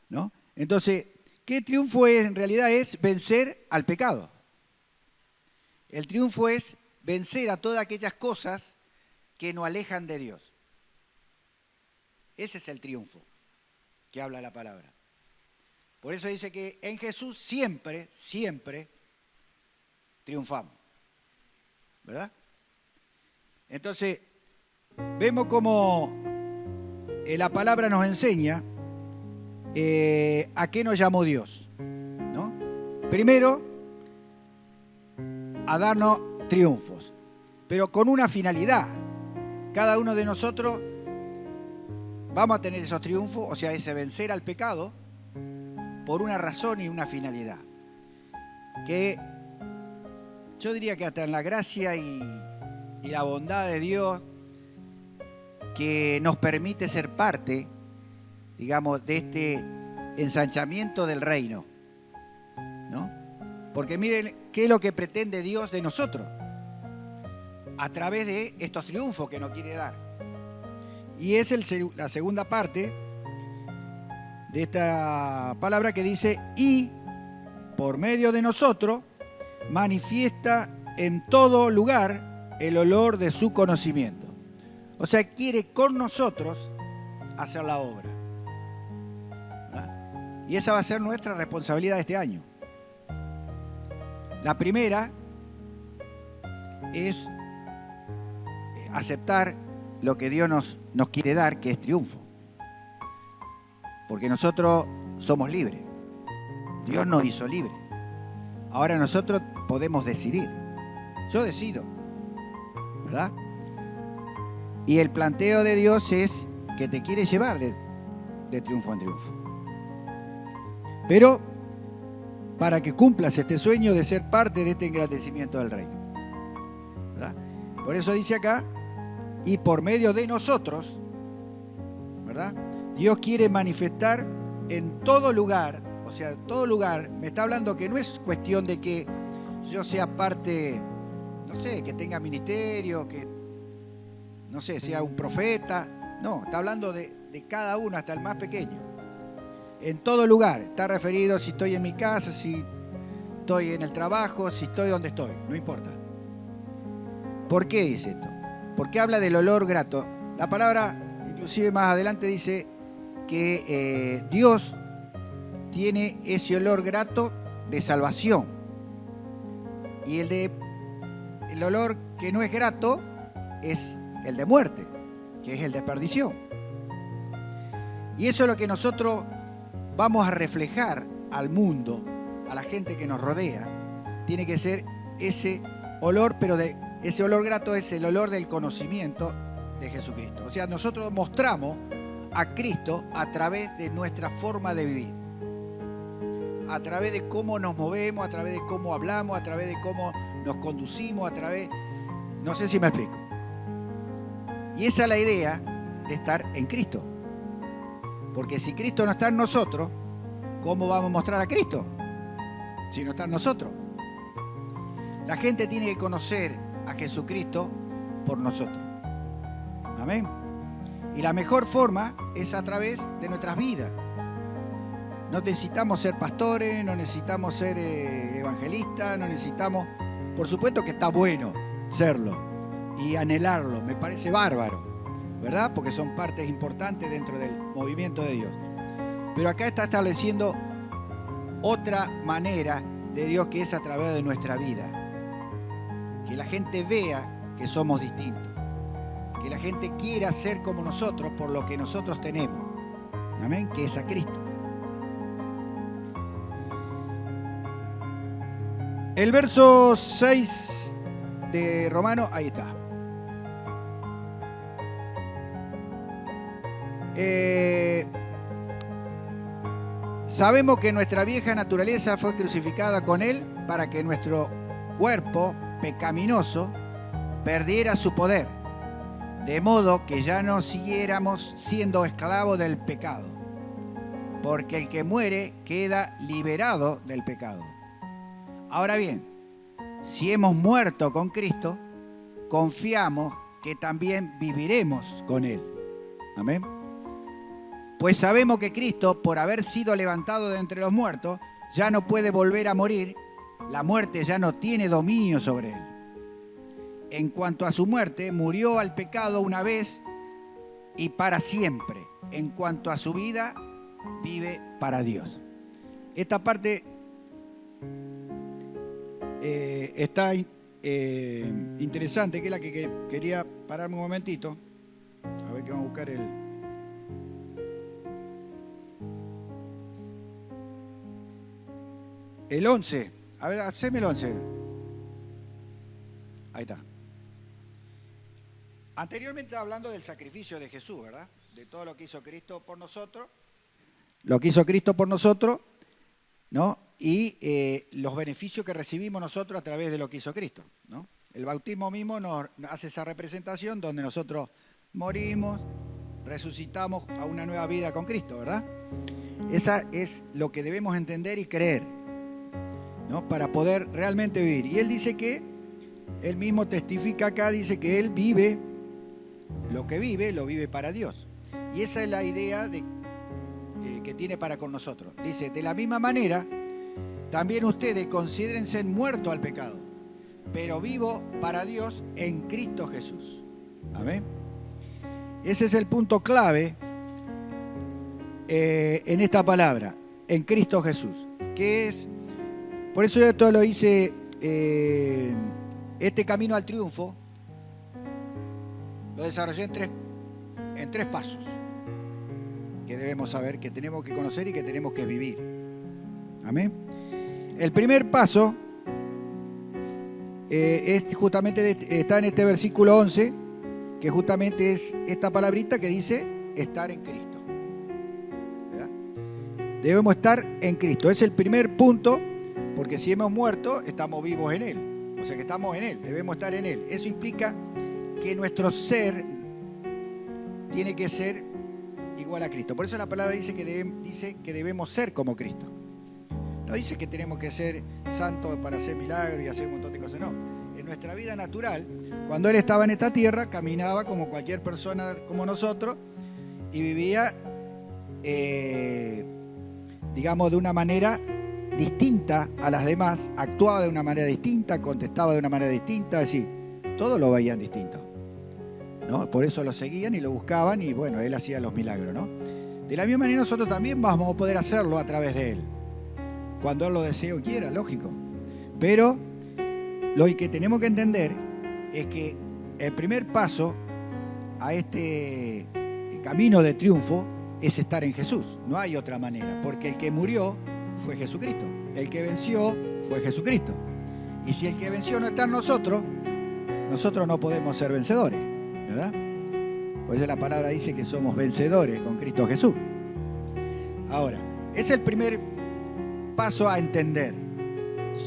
D: ¿no? Entonces, ¿qué triunfo es? En realidad es vencer al pecado. El triunfo es vencer a todas aquellas cosas que nos alejan de Dios. Ese es el triunfo que habla la palabra. Por eso dice que en Jesús siempre, siempre triunfamos. ¿Verdad? Entonces, vemos cómo la palabra nos enseña a qué nos llamó Dios, ¿no? Primero, a darnos triunfos, pero con una finalidad. Cada uno de nosotros vamos a tener esos triunfos, o sea, ese vencer al pecado, por una razón y una finalidad. Que yo diría que hasta en la gracia y la bondad de Dios, que nos permite ser parte, digamos, de este ensanchamiento del reino, ¿no? Porque miren, ¿qué es lo que pretende Dios de nosotros? A través de estos triunfos que nos quiere dar. Y es la segunda parte de esta palabra que dice, y por medio de nosotros manifiesta en todo lugar el olor de su conocimiento. O sea, quiere con nosotros hacer la obra. ¿Verdad? Y esa va a ser nuestra responsabilidad este año. La primera es aceptar lo que Dios nos quiere dar, que es triunfo. Porque nosotros somos libres. Dios nos hizo libres. Ahora nosotros podemos decidir. Yo decido, ¿verdad? Y el planteo de Dios es que te quiere llevar de triunfo en triunfo. Pero para que cumplas este sueño de ser parte de este engrandecimiento del reino, ¿verdad? Por eso dice acá, y por medio de nosotros, ¿verdad? Dios quiere manifestar en todo lugar, o sea, en todo lugar, me está hablando que no es cuestión de que yo sea parte, no sé, que tenga ministerio, que, no sé, sea un profeta. No, está hablando de cada uno, hasta el más pequeño. En todo lugar, está referido si estoy en mi casa, si estoy en el trabajo, si estoy donde estoy, no importa. ¿Por qué dice esto? Porque habla del olor grato. La palabra, inclusive más adelante, dice que Dios tiene ese olor grato de salvación. Y el olor que no es grato es el de muerte, que es el de perdición. Y eso es lo que nosotros vamos a reflejar al mundo, a la gente que nos rodea. Tiene que ser ese olor, pero ese olor grato es el olor del conocimiento de Jesucristo. O sea, nosotros mostramos a Cristo a través de nuestra forma de vivir, a través de cómo nos movemos, a través de cómo hablamos, a través de cómo nos conducimos, a través... No sé si me explico. Y esa es la idea de estar en Cristo. Porque si Cristo no está en nosotros, ¿cómo vamos a mostrar a Cristo? Si no está en nosotros. La gente tiene que conocer a Jesucristo por nosotros. Amén. Y la mejor forma es a través de nuestras vidas. No necesitamos ser pastores, no necesitamos ser evangelistas, no necesitamos... Por supuesto que está bueno serlo y anhelarlo, me parece bárbaro, ¿verdad? Porque son partes importantes dentro del movimiento de Dios. Pero acá está estableciendo otra manera de Dios, que es a través de nuestra vida. Que la gente vea que somos distintos. Que la gente quiera ser como nosotros por lo que nosotros tenemos. Amén, que es a Cristo. El verso 6 de Romanos, ahí está. Sabemos que nuestra vieja naturaleza fue crucificada con Él para que nuestro cuerpo pecaminoso perdiera su poder, de modo que ya no siguiéramos siendo esclavos del pecado, porque el que muere queda liberado del pecado. Ahora bien, si hemos muerto con Cristo, confiamos que también viviremos con Él. Amén. Pues sabemos que Cristo, por haber sido levantado de entre los muertos, ya no puede volver a morir. La muerte ya no tiene dominio sobre Él. En cuanto a su muerte, murió al pecado una vez y para siempre. En cuanto a su vida, vive para Dios. Esta parte está interesante, que es la que quería pararme un momentito. A ver que vamos a buscar el 11. A ver, haceme el 11. Ahí está. Anteriormente estaba hablando del sacrificio de Jesús, ¿verdad? De todo lo que hizo Cristo por nosotros. Lo que hizo Cristo por nosotros, ¿no? Y los beneficios que recibimos nosotros a través de lo que hizo Cristo, ¿no? El bautismo mismo nos hace esa representación donde nosotros morimos, resucitamos a una nueva vida con Cristo, ¿verdad? Esa es lo que debemos entender y creer, ¿no? Para poder realmente vivir. Y él dice que, él mismo testifica acá, dice que él vive, lo que vive, lo vive para Dios. Y esa es la idea que tiene para con nosotros. Dice, de la misma manera, también ustedes considérense muertos al pecado, pero vivo para Dios en Cristo Jesús. Amén. Ese es el punto clave en esta palabra, en Cristo Jesús. Que es, por eso yo esto lo hice, este camino al triunfo, lo desarrollé en tres pasos que debemos saber, que tenemos que conocer y que tenemos que vivir. Amén. El primer paso es justamente está en este versículo 11, que justamente es esta palabrita que dice estar en Cristo. ¿Verdad? Debemos estar en Cristo. Es el primer punto, porque si hemos muerto, estamos vivos en Él. O sea que estamos en Él, debemos estar en Él. Eso implica que nuestro ser tiene que ser igual a Cristo. Por eso la palabra dice que debemos ser como Cristo. No dice que tenemos que ser santos para hacer milagros y hacer un montón de cosas, no. En nuestra vida natural, cuando Él estaba en esta tierra, caminaba como cualquier persona como nosotros y vivía, digamos, de una manera distinta a las demás, actuaba de una manera distinta, contestaba de una manera distinta, es decir, todos lo veían distinto, ¿no? Por eso lo seguían y lo buscaban y bueno, Él hacía los milagros, ¿no? De la misma manera nosotros también vamos a poder hacerlo a través de Él, cuando Él lo desee o quiera, lógico. Pero lo que tenemos que entender es que el primer paso a este camino de triunfo es estar en Jesús. No hay otra manera, porque el que murió fue Jesucristo. El que venció fue Jesucristo. Y si el que venció no está en nosotros, nosotros no podemos ser vencedores, ¿verdad? Por eso la palabra dice que somos vencedores con Cristo Jesús. Ahora, es el primer paso a entender.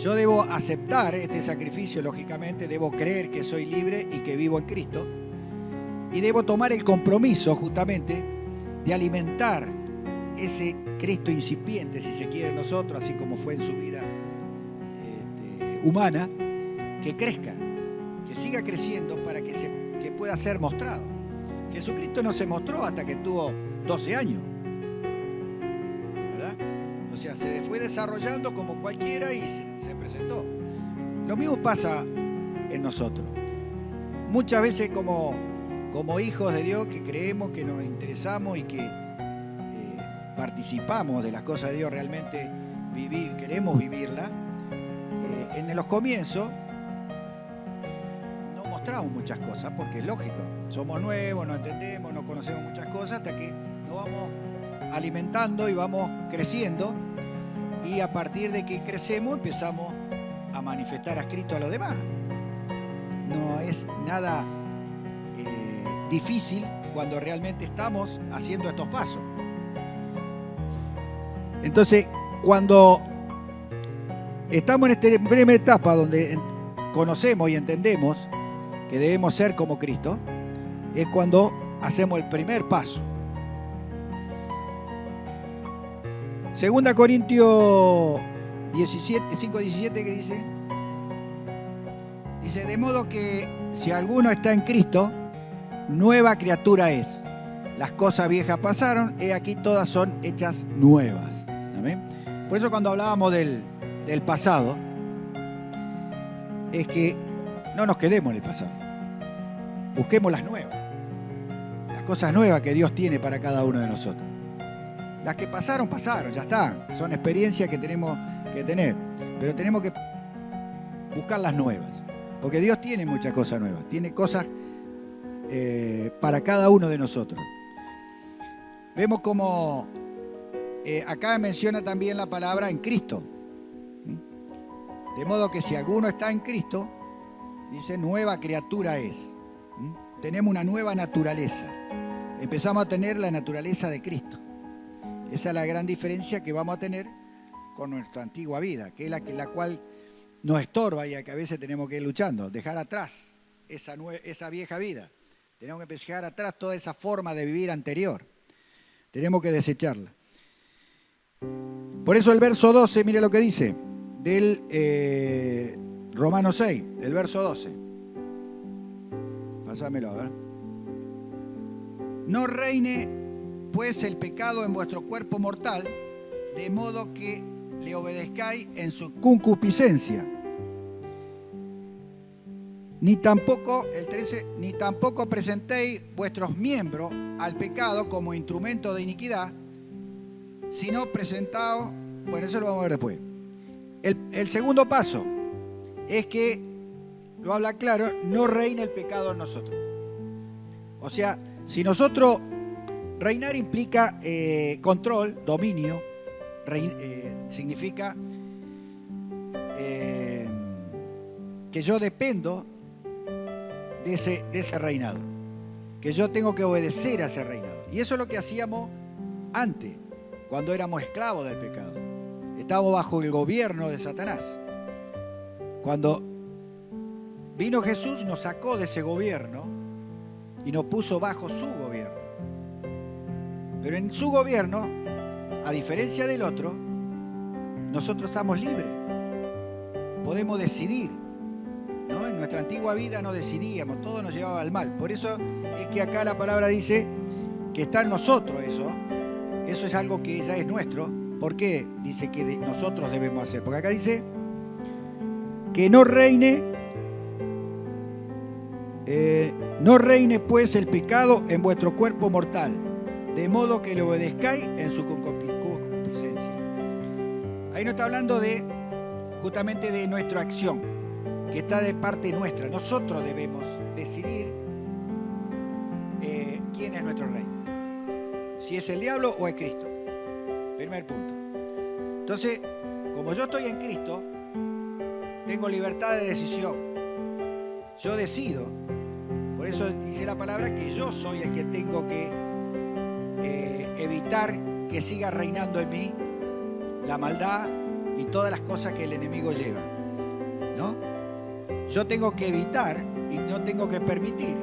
D: Yo debo aceptar este sacrificio, lógicamente, debo creer que soy libre y que vivo en Cristo, y debo tomar el compromiso justamente de alimentar ese Cristo incipiente, si se quiere, en nosotros, así como fue en su vida humana, que crezca, que siga creciendo para que pueda ser mostrado. Jesucristo no se mostró hasta que tuvo 12 años, ¿verdad? O sea, se fue desarrollando como cualquiera y se presentó. Lo mismo pasa en nosotros. Muchas veces como hijos de Dios que creemos, que nos interesamos y que participamos de las cosas de Dios, realmente queremos vivirla, en los comienzos no mostramos muchas cosas, porque es lógico, somos nuevos, no entendemos, no conocemos muchas cosas, hasta que nos vamos alimentando y vamos creciendo, y a partir de que crecemos empezamos a manifestar a Cristo a los demás. No es nada difícil cuando realmente estamos haciendo estos pasos. Entonces, cuando estamos en esta primera etapa donde conocemos y entendemos que debemos ser como Cristo, es cuando hacemos el primer paso. 2 Corintios 5:17, que dice, de modo que si alguno está en Cristo, nueva criatura es. Las cosas viejas pasaron, he aquí todas son hechas nuevas. ¿Amén? Por eso cuando hablábamos del pasado, es que no nos quedemos en el pasado. Busquemos las nuevas. Las cosas nuevas que Dios tiene para cada uno de nosotros. Las que pasaron, pasaron, ya está. Son experiencias que tenemos que tener. Pero tenemos que buscar las nuevas. Porque Dios tiene muchas cosas nuevas. Tiene cosas para cada uno de nosotros. Vemos como acá menciona también la palabra en Cristo. De modo que si alguno está en Cristo, dice nueva criatura es. Tenemos una nueva naturaleza. Empezamos a tener la naturaleza de Cristo. Esa es la gran diferencia que vamos a tener con nuestra antigua vida, que es la cual nos estorba y que a veces tenemos que ir luchando. Dejar atrás esa vieja vida. Tenemos que dejar atrás toda esa forma de vivir anterior. Tenemos que desecharla. Por eso el verso 12, mire lo que dice, del Romanos 6, el verso 12. Pásamelo, ¿verdad? No reine pues el pecado en vuestro cuerpo mortal, de modo que le obedezcáis en su concupiscencia. ni tampoco, el 13, ni tampoco presentéis vuestros miembros al pecado como instrumento de iniquidad, sino presentaos, bueno, eso lo vamos a ver después. El segundo paso es que, lo habla claro, no reine el pecado en nosotros. O sea, si nosotros, reinar implica control, dominio, significa que yo dependo de ese reinado, que yo tengo que obedecer a ese reinado. Y eso es lo que hacíamos antes, cuando éramos esclavos del pecado. Estábamos bajo el gobierno de Satanás. Cuando vino Jesús, nos sacó de ese gobierno y nos puso bajo su gobierno. Pero en su gobierno, a diferencia del otro, nosotros estamos libres. Podemos decidir, ¿no? En nuestra antigua vida no decidíamos, todo nos llevaba al mal. Por eso es que acá la palabra dice que está en nosotros eso. Eso es algo que ya es nuestro. ¿Por qué dice que nosotros debemos hacer? Porque acá dice que no reine pues el pecado en vuestro cuerpo mortal, de modo que le obedezcáis en su concupiscencia. Ahí no está hablando justamente de nuestra acción, que está de parte nuestra. Nosotros debemos decidir quién es nuestro rey. Si es el diablo o es Cristo. Primer punto. Entonces, como yo estoy en Cristo, tengo libertad de decisión. Yo decido. Por eso dice la palabra que yo soy el que tengo que evitar que siga reinando en mí la maldad y todas las cosas que el enemigo lleva, ¿no? Yo tengo que evitar y no tengo que permitir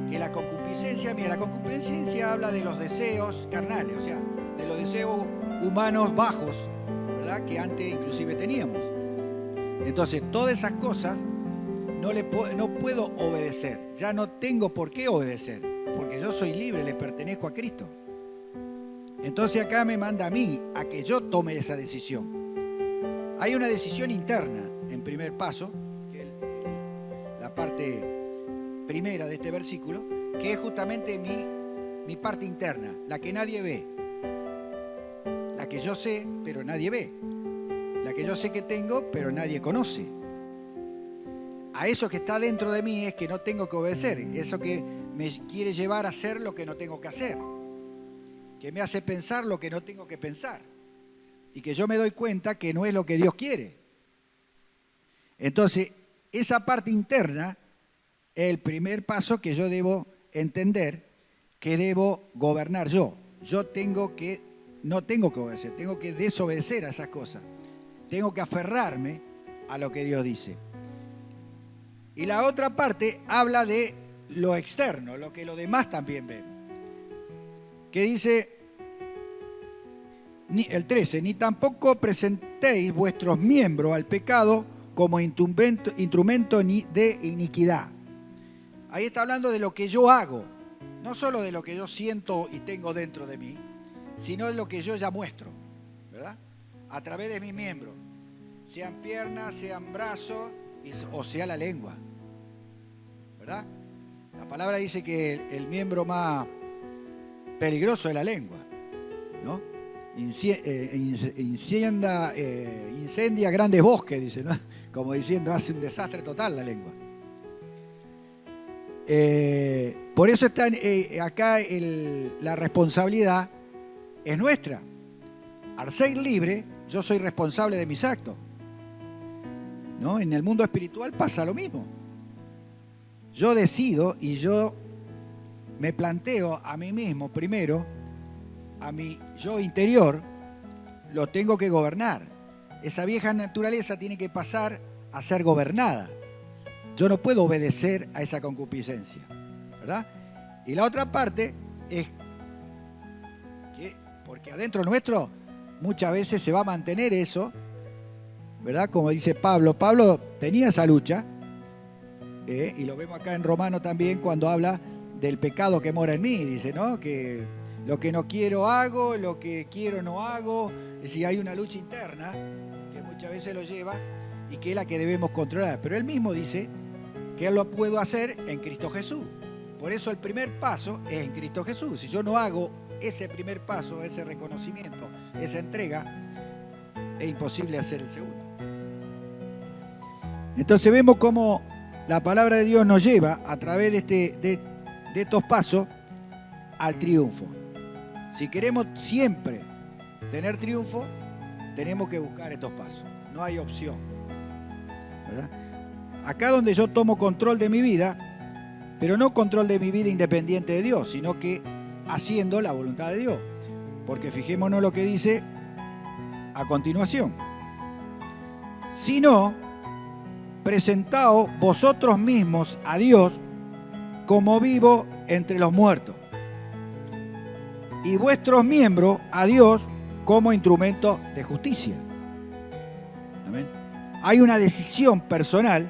D: que la concupiscencia, mira, la concupiscencia habla de los deseos carnales, o sea, de los deseos humanos bajos, ¿verdad? Que antes inclusive teníamos. Entonces, todas esas cosas no puedo obedecer, ya no tengo por qué obedecer, porque yo soy libre, le pertenezco a Cristo. Entonces acá me manda a mí a que yo tome esa decisión. Hay una decisión interna en primer paso, que es la parte primera de este versículo, que es justamente mi parte interna, la que nadie ve, la que yo sé pero nadie ve, la que yo sé que tengo pero nadie conoce. A eso que está dentro de mí es que no tengo que obedecer, eso que me quiere llevar a hacer lo que no tengo que hacer, que me hace pensar lo que no tengo que pensar y que yo me doy cuenta que no es lo que Dios quiere. Entonces, esa parte interna es el primer paso que yo debo entender, que debo gobernar yo. Yo no tengo que obedecer, tengo que desobedecer a esas cosas. Tengo que aferrarme a lo que Dios dice. Y la otra parte habla de lo externo, lo que los demás también ven. Que dice, el 13, ni tampoco presentéis vuestros miembros al pecado como instrumento de iniquidad. Ahí está hablando de lo que yo hago, no solo de lo que yo siento y tengo dentro de mí, sino de lo que yo ya muestro, ¿verdad? A través de mis miembros, sean piernas, sean brazos o sea la lengua, ¿verdad? La palabra dice que el miembro más peligroso es la lengua, ¿no? Incendia grandes bosques, dice, ¿no? Como diciendo, hace un desastre total la lengua. Por eso está acá la responsabilidad es nuestra. Al ser libre, yo soy responsable de mis actos, ¿no? En el mundo espiritual pasa lo mismo. Yo decido y yo me planteo a mí mismo primero, a mi yo interior, lo tengo que gobernar. Esa vieja naturaleza tiene que pasar a ser gobernada. Yo no puedo obedecer a esa concupiscencia, ¿verdad? Y la otra parte es que, porque adentro nuestro muchas veces se va a mantener eso, ¿verdad? Como dice Pablo tenía esa lucha, y lo vemos acá en Romano también cuando habla del pecado que mora en mí, dice, ¿no? Que lo que no quiero hago, lo que quiero no hago. Es decir, hay una lucha interna que muchas veces lo lleva y que es la que debemos controlar. Pero él mismo dice que lo puedo hacer en Cristo Jesús. Por eso el primer paso es en Cristo Jesús. Si yo no hago ese primer paso, ese reconocimiento, esa entrega, es imposible hacer el segundo. Entonces vemos cómo la palabra de Dios nos lleva a través de estos pasos al triunfo. Si queremos siempre tener triunfo, tenemos que buscar estos pasos. No hay opción, ¿verdad? Acá donde yo tomo control de mi vida, pero no control de mi vida independiente de Dios, sino que haciendo la voluntad de Dios. Porque fijémonos lo que dice a continuación. Sino, presentaos vosotros mismos a Dios como vivo entre los muertos, y vuestros miembros a Dios como instrumento de justicia. Amén. Hay una decisión personal,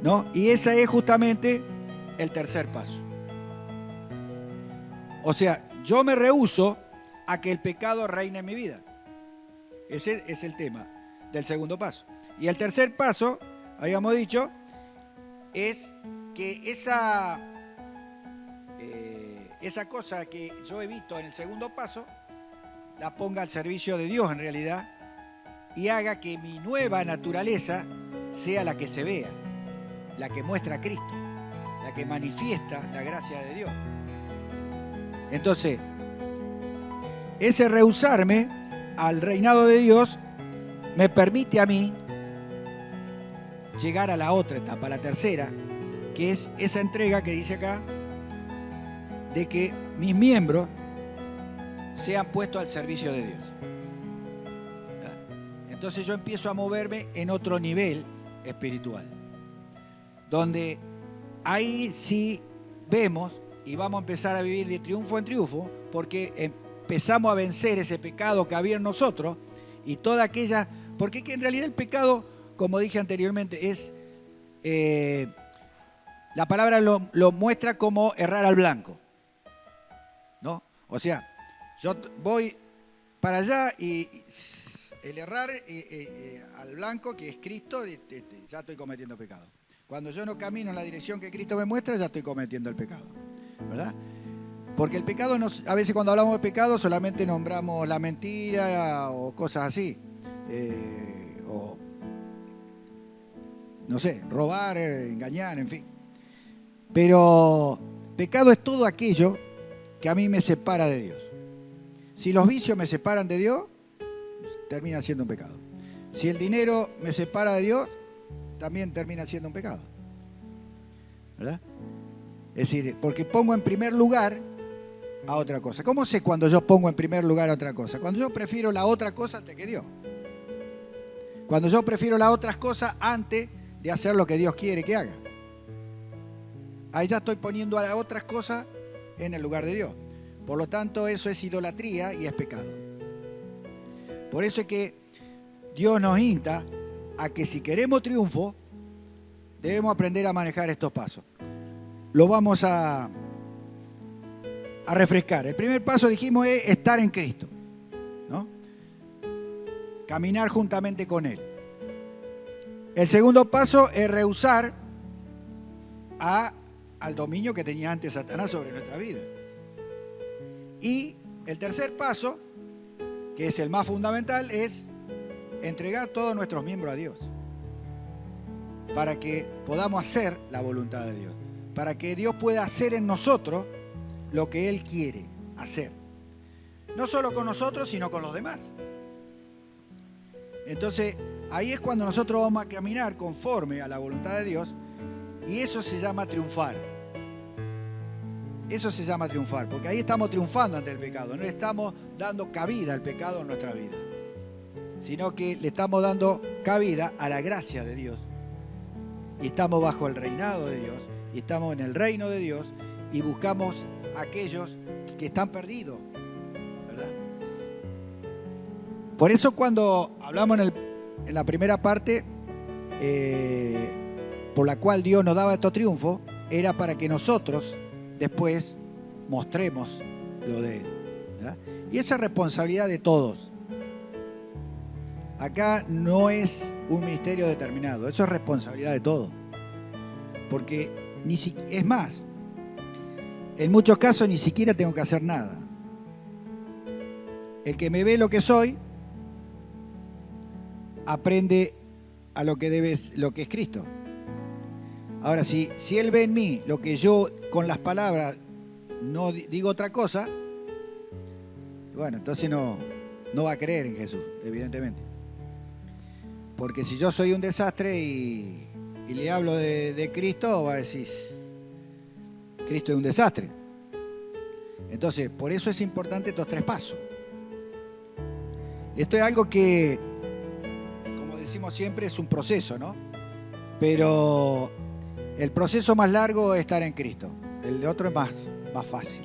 D: ¿no? Y esa es justamente el tercer paso. O sea, yo me rehúso a que el pecado reine en mi vida. Ese es el tema del segundo paso. Y el tercer paso, habíamos dicho, es que esa cosa que yo evito en el segundo paso, la ponga al servicio de Dios en realidad, y haga que mi nueva naturaleza sea la que se vea, la que muestra a Cristo, la que manifiesta la gracia de Dios. Entonces, ese rehusarme al reinado de Dios me permite a mí llegar a la otra etapa, a la tercera, que es esa entrega que dice acá, de que mis miembros sean puestos al servicio de Dios. Entonces yo empiezo a moverme en otro nivel espiritual, donde ahí sí vemos y vamos a empezar a vivir de triunfo en triunfo, porque empezamos a vencer ese pecado que había en nosotros y toda aquella, porque que en realidad el pecado, como dije anteriormente, es, la palabra lo muestra como errar al blanco, ¿no? O sea, yo voy para allá y el errar al blanco, que es Cristo, ya estoy cometiendo pecado. Cuando yo no camino en la dirección que Cristo me muestra, ya estoy cometiendo el pecado, ¿verdad? Porque el pecado, a veces cuando hablamos de pecado solamente nombramos la mentira o cosas así, o no sé, robar, engañar, en fin. Pero pecado es todo aquello que a mí me separa de Dios. Si los vicios me separan de Dios, termina siendo un pecado. Si el dinero me separa de Dios, también termina siendo un pecado, ¿verdad? Es decir, porque pongo en primer lugar a otra cosa. ¿Cómo sé cuando yo pongo en primer lugar a otra cosa? Cuando yo prefiero la otra cosa antes que Dios. Cuando yo prefiero las otras cosas antes de hacer lo que Dios quiere que haga. Ahí ya estoy poniendo a las otras cosas en el lugar de Dios. Por lo tanto, eso es idolatría y es pecado. Por eso es que Dios nos insta a que si queremos triunfo, debemos aprender a manejar estos pasos. Lo vamos a refrescar. El primer paso, dijimos, es estar en Cristo, ¿no? Caminar juntamente con Él. El segundo paso es rehusar al dominio que tenía antes Satanás sobre nuestra vida. Y el tercer paso, que es el más fundamental, es entregar todos nuestros miembros a Dios, para que podamos hacer la voluntad de Dios, para que Dios pueda hacer en nosotros lo que Él quiere hacer, no solo con nosotros, sino con los demás. Entonces, ahí es cuando nosotros vamos a caminar conforme a la voluntad de Dios, y eso se llama triunfar. Eso se llama triunfar, porque ahí estamos triunfando ante el pecado, no le estamos dando cabida al pecado en nuestra vida, sino que le estamos dando cabida a la gracia de Dios. Y estamos bajo el reinado de Dios, y estamos en el reino de Dios, y buscamos a aquellos que están perdidos, ¿verdad? Por eso cuando hablamos en la primera parte, por la cual Dios nos daba estos triunfos, era para que nosotros después mostremos lo de Él, ¿verdad? Y esa es responsabilidad de todos. Acá no es un ministerio determinado, eso es responsabilidad de todos. Porque es más, en muchos casos ni siquiera tengo que hacer nada. El que me ve lo que soy, aprende a lo que es Cristo. Ahora, si Él ve en mí lo que yo con las palabras no digo otra cosa, bueno, entonces no va a creer en Jesús, evidentemente. Porque si yo soy un desastre y le hablo de Cristo, va a decir, Cristo es un desastre. Entonces, por eso es importante estos 3 pasos. Esto es algo que, como decimos siempre, es un proceso, ¿no? Pero el proceso más largo es estar en Cristo. El otro es más fácil.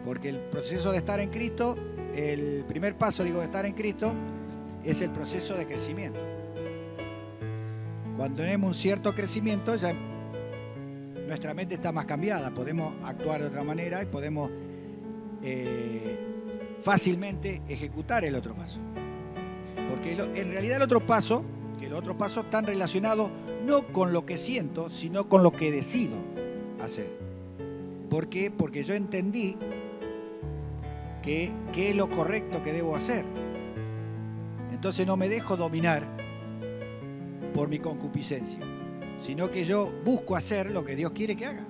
D: Porque el proceso de estar en Cristo, el primer paso, de estar en Cristo, es el proceso de crecimiento. Cuando tenemos un cierto crecimiento, ya nuestra mente está más cambiada, podemos actuar de otra manera y podemos fácilmente ejecutar el otro paso. Porque en realidad el otro paso están relacionados no con lo que siento, sino con lo que decido hacer. ¿Por qué? Porque yo entendí qué es lo correcto que debo hacer. Entonces no me dejo dominar por mi concupiscencia, sino que yo busco hacer lo que Dios quiere que haga.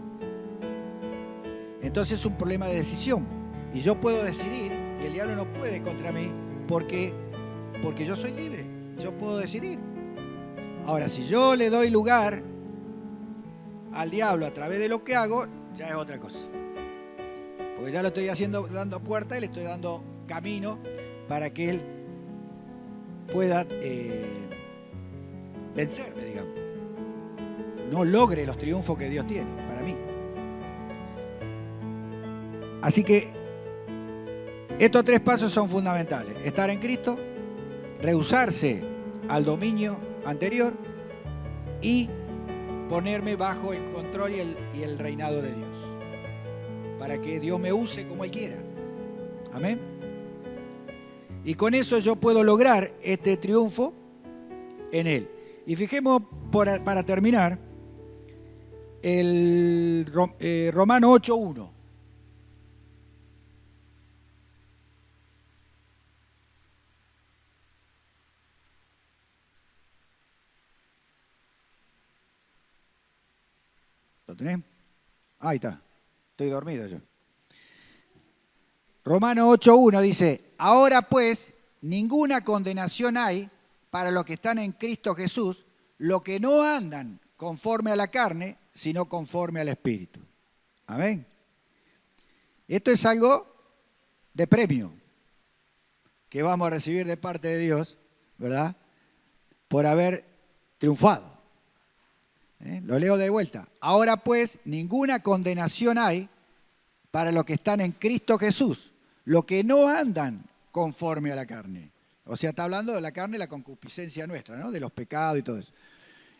D: Entonces es un problema de decisión. Y yo puedo decidir, y el diablo no puede contra mí, porque yo soy libre. Yo puedo decidir. Ahora, si yo le doy lugar al diablo a través de lo que hago, ya es otra cosa. Porque ya lo estoy dando puerta y le estoy dando camino para que él pueda vencerme, digamos. No logre los triunfos que Dios tiene para mí. Así que estos 3 pasos son fundamentales. Estar en Cristo, rehusarse al dominio anterior y ponerme bajo el control y el reinado de Dios. Para que Dios me use como Él quiera. Amén. Y con eso yo puedo lograr este triunfo en Él. Y fijemos, para terminar, el Romano 8:1. ¿Lo tenés? Ahí está. Estoy dormido yo. Romano 8:1 dice, ahora pues, ninguna condenación hay para los que están en Cristo Jesús, los que no andan conforme a la carne, sino conforme al Espíritu. Amén. Esto es algo de premio que vamos a recibir de parte de Dios, ¿verdad? Por haber triunfado. Lo leo de vuelta. Ahora pues, ninguna condenación hay para los que están en Cristo Jesús, los que no andan conforme a la carne. O sea, está hablando de la carne, la concupiscencia nuestra, ¿no? De los pecados y todo eso.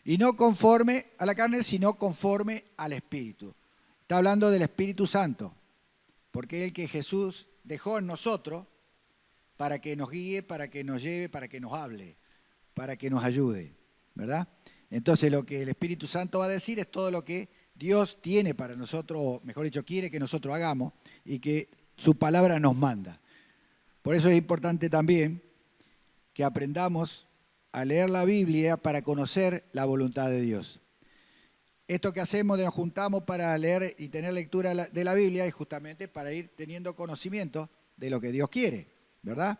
D: Y no conforme a la carne, sino conforme al Espíritu. Está hablando del Espíritu Santo, porque es el que Jesús dejó en nosotros para que nos guíe, para que nos lleve, para que nos hable, para que nos ayude, ¿verdad? Entonces lo que el Espíritu Santo va a decir es todo lo que Dios tiene para nosotros, o mejor dicho, quiere que nosotros hagamos y que su palabra nos manda. Por eso es importante también que aprendamos a leer la Biblia para conocer la voluntad de Dios. Esto que hacemos, nos juntamos para leer y tener lectura de la Biblia, es justamente para ir teniendo conocimiento de lo que Dios quiere, ¿verdad?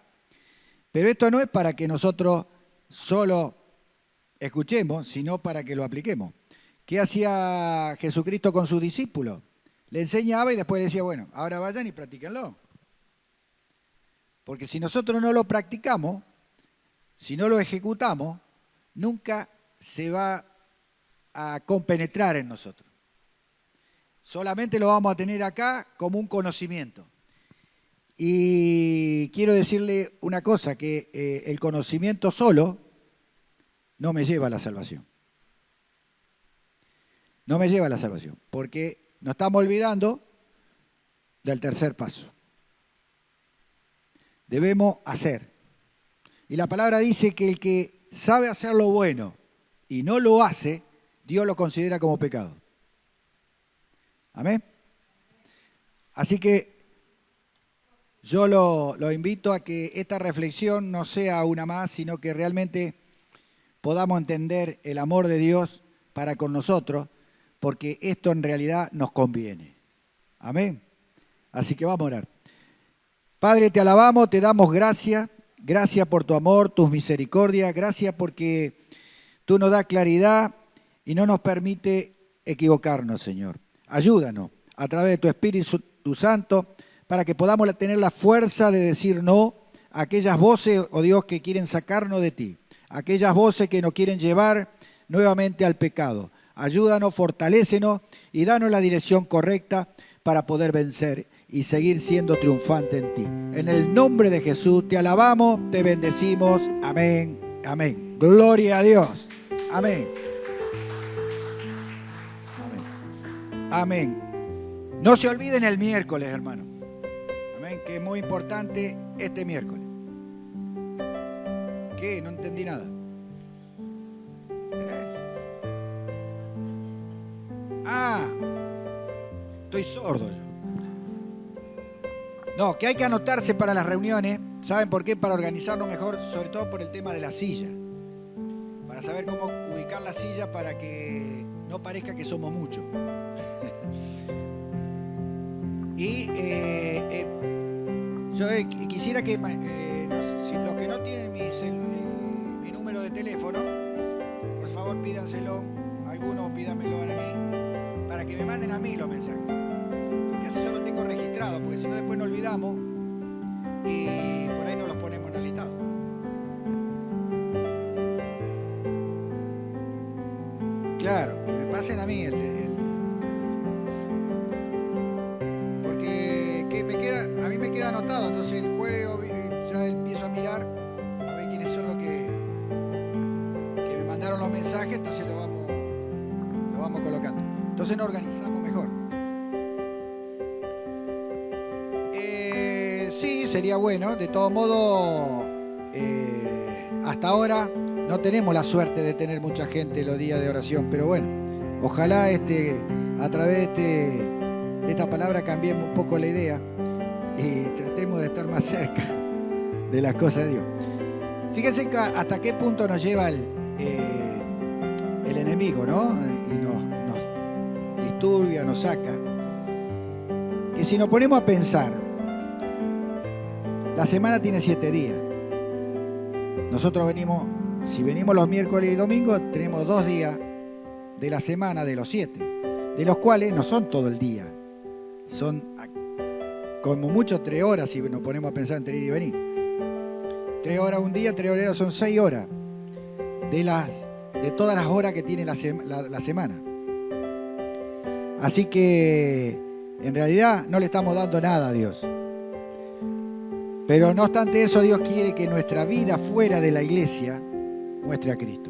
D: Pero esto no es para que nosotros solo escuchemos, sino para que lo apliquemos. ¿Qué hacía Jesucristo con sus discípulos? Le enseñaba y después decía, bueno, ahora vayan y practíquenlo. Porque si nosotros no lo practicamos, si no lo ejecutamos, nunca se va a compenetrar en nosotros. Solamente lo vamos a tener acá como un conocimiento. Y quiero decirle una cosa, que el conocimiento solo no me lleva a la salvación. No me lleva a la salvación, porque nos estamos olvidando del tercer paso. Debemos hacer. Y la palabra dice que el que sabe hacer lo bueno y no lo hace, Dios lo considera como pecado. Amén. Así que yo lo invito a que esta reflexión no sea una más, sino que realmente podamos entender el amor de Dios para con nosotros, porque esto en realidad nos conviene. Amén. Así que vamos a orar. Padre, te alabamos, te damos gracias. Gracias por tu amor, tus misericordias. Gracias porque tú nos das claridad y no nos permite equivocarnos, Señor. Ayúdanos a través de tu Espíritu Santo para que podamos tener la fuerza de decir no a aquellas voces, oh Dios, que quieren sacarnos de ti. Aquellas voces que nos quieren llevar nuevamente al pecado. Ayúdanos, fortalécenos y danos la dirección correcta para poder vencer y seguir siendo triunfante en ti. En el nombre de Jesús te alabamos, te bendecimos. Amén, amén. Gloria a Dios. Amén. Amén. Amén. No se olviden el miércoles, hermano. Amén, que es muy importante este miércoles. ¿Qué? No entendí nada. Estoy sordo yo. No, que hay que anotarse para las reuniones. ¿Saben por qué? Para organizarlo mejor, sobre todo por el tema de la silla. Para saber cómo ubicar la silla para que no parezca que somos muchos. Y yo quisiera que si los que no tienen mi número de teléfono, por favor pídanselo, algunos pídanmelo a mí, para que me manden a mí los mensajes. Porque así yo lo tengo registrado, porque si no después nos olvidamos y por ahí no los ponemos en el listado. Claro, que me pasen a mí porque a mí me queda anotado, entonces el juego ya empiezo a mirar a ver quiénes son los que me mandaron los mensajes, entonces lo vamos colocando. Entonces nos organizamos mejor. Sí, sería bueno. De todo modo, hasta ahora no tenemos la suerte de tener mucha gente los días de oración, pero bueno, ojalá a través de esta palabra cambiemos un poco la idea y tratemos de estar más cerca de las cosas de Dios. Fíjense hasta qué punto nos lleva el enemigo, ¿no? Y nos disturbia, nos saca. Que si nos ponemos a pensar, la semana tiene 7 días. Nosotros si venimos los miércoles y domingos, tenemos 2 días de la semana de los 7, de los cuales no son todo el día. Son como mucho 3 horas si nos ponemos a pensar entre ir y venir. 3 horas un día, 3 horas son 6 horas de todas las horas que tiene la semana. Así que en realidad no le estamos dando nada a Dios. Pero no obstante eso, Dios quiere que nuestra vida fuera de la iglesia muestre a Cristo.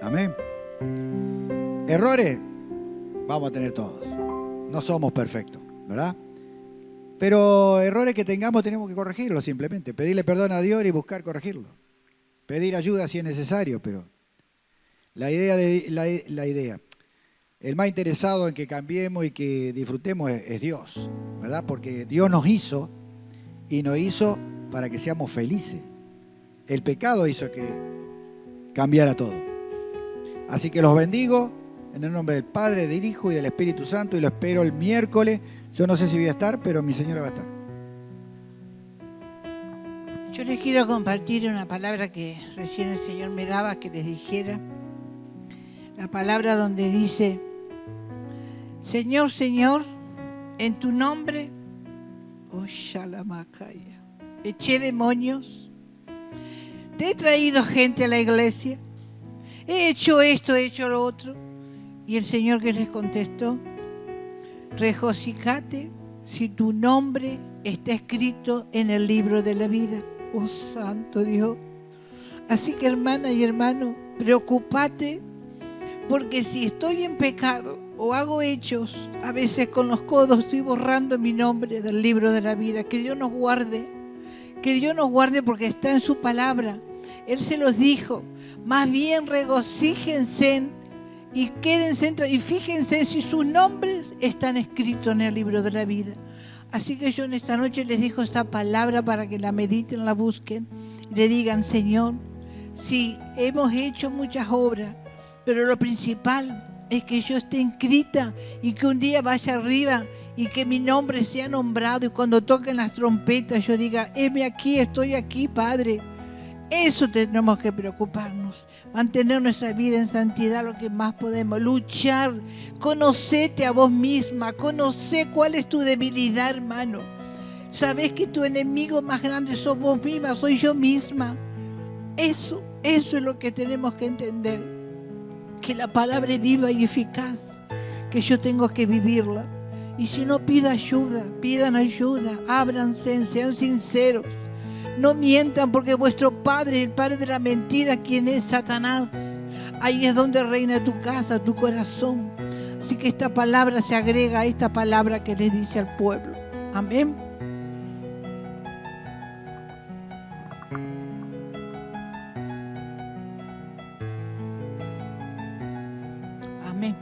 D: Amén. Errores vamos a tener todos. No somos perfectos, ¿verdad? Pero errores que tengamos tenemos que corregirlos simplemente. Pedirle perdón a Dios y buscar corregirlo. Pedir ayuda si es necesario, pero la idea. El más interesado en que cambiemos y que disfrutemos es Dios, ¿verdad? Porque Dios nos hizo y nos hizo para que seamos felices. El pecado hizo que cambiara todo. Así que los bendigo en el nombre del Padre, del Hijo y del Espíritu Santo y lo espero el miércoles. Yo no sé si voy a estar, pero mi señora va a estar.
E: Yo les quiero compartir una palabra que recién el Señor me daba que les dijera. La palabra donde dice: Señor, Señor, en tu nombre, eché demonios, te he traído gente a la iglesia, he hecho esto, he hecho lo otro. Y el Señor que les contestó: regocijate si tu nombre está escrito en el libro de la vida. Oh santo Dios. Así que hermana y hermano, preocúpate, porque si estoy en pecado o hago hechos, a veces con los codos estoy borrando mi nombre del libro de la vida. Que Dios nos guarde porque está en su palabra. Él se los dijo: más bien regocíjense
G: y quédense y fíjense si sus nombres están escritos en el libro de la vida. Así que yo en esta noche les dejo esta palabra para que la mediten, la busquen y le digan: Señor, sí, hemos hecho muchas obras, pero lo principal es que yo esté inscrita y que un día vaya arriba y que mi nombre sea nombrado, y cuando toquen las trompetas yo diga: heme aquí, estoy aquí, Padre. Eso tenemos que preocuparnos, mantener nuestra vida en santidad lo que más podemos, luchar, conocete a vos misma, conoce cuál es tu debilidad, hermano. Sabés que tu enemigo más grande sos vos misma, soy yo misma. Eso es lo que tenemos que entender, que la palabra es viva y eficaz, que yo tengo que vivirla. Y si no, pidan ayuda, ábranse, sean sinceros. No mientan, porque vuestro padre, el padre de la mentira, quien es Satanás, ahí es donde reina tu casa, tu corazón. Así que esta palabra se agrega a esta palabra que les dice al pueblo. Amén. Amén.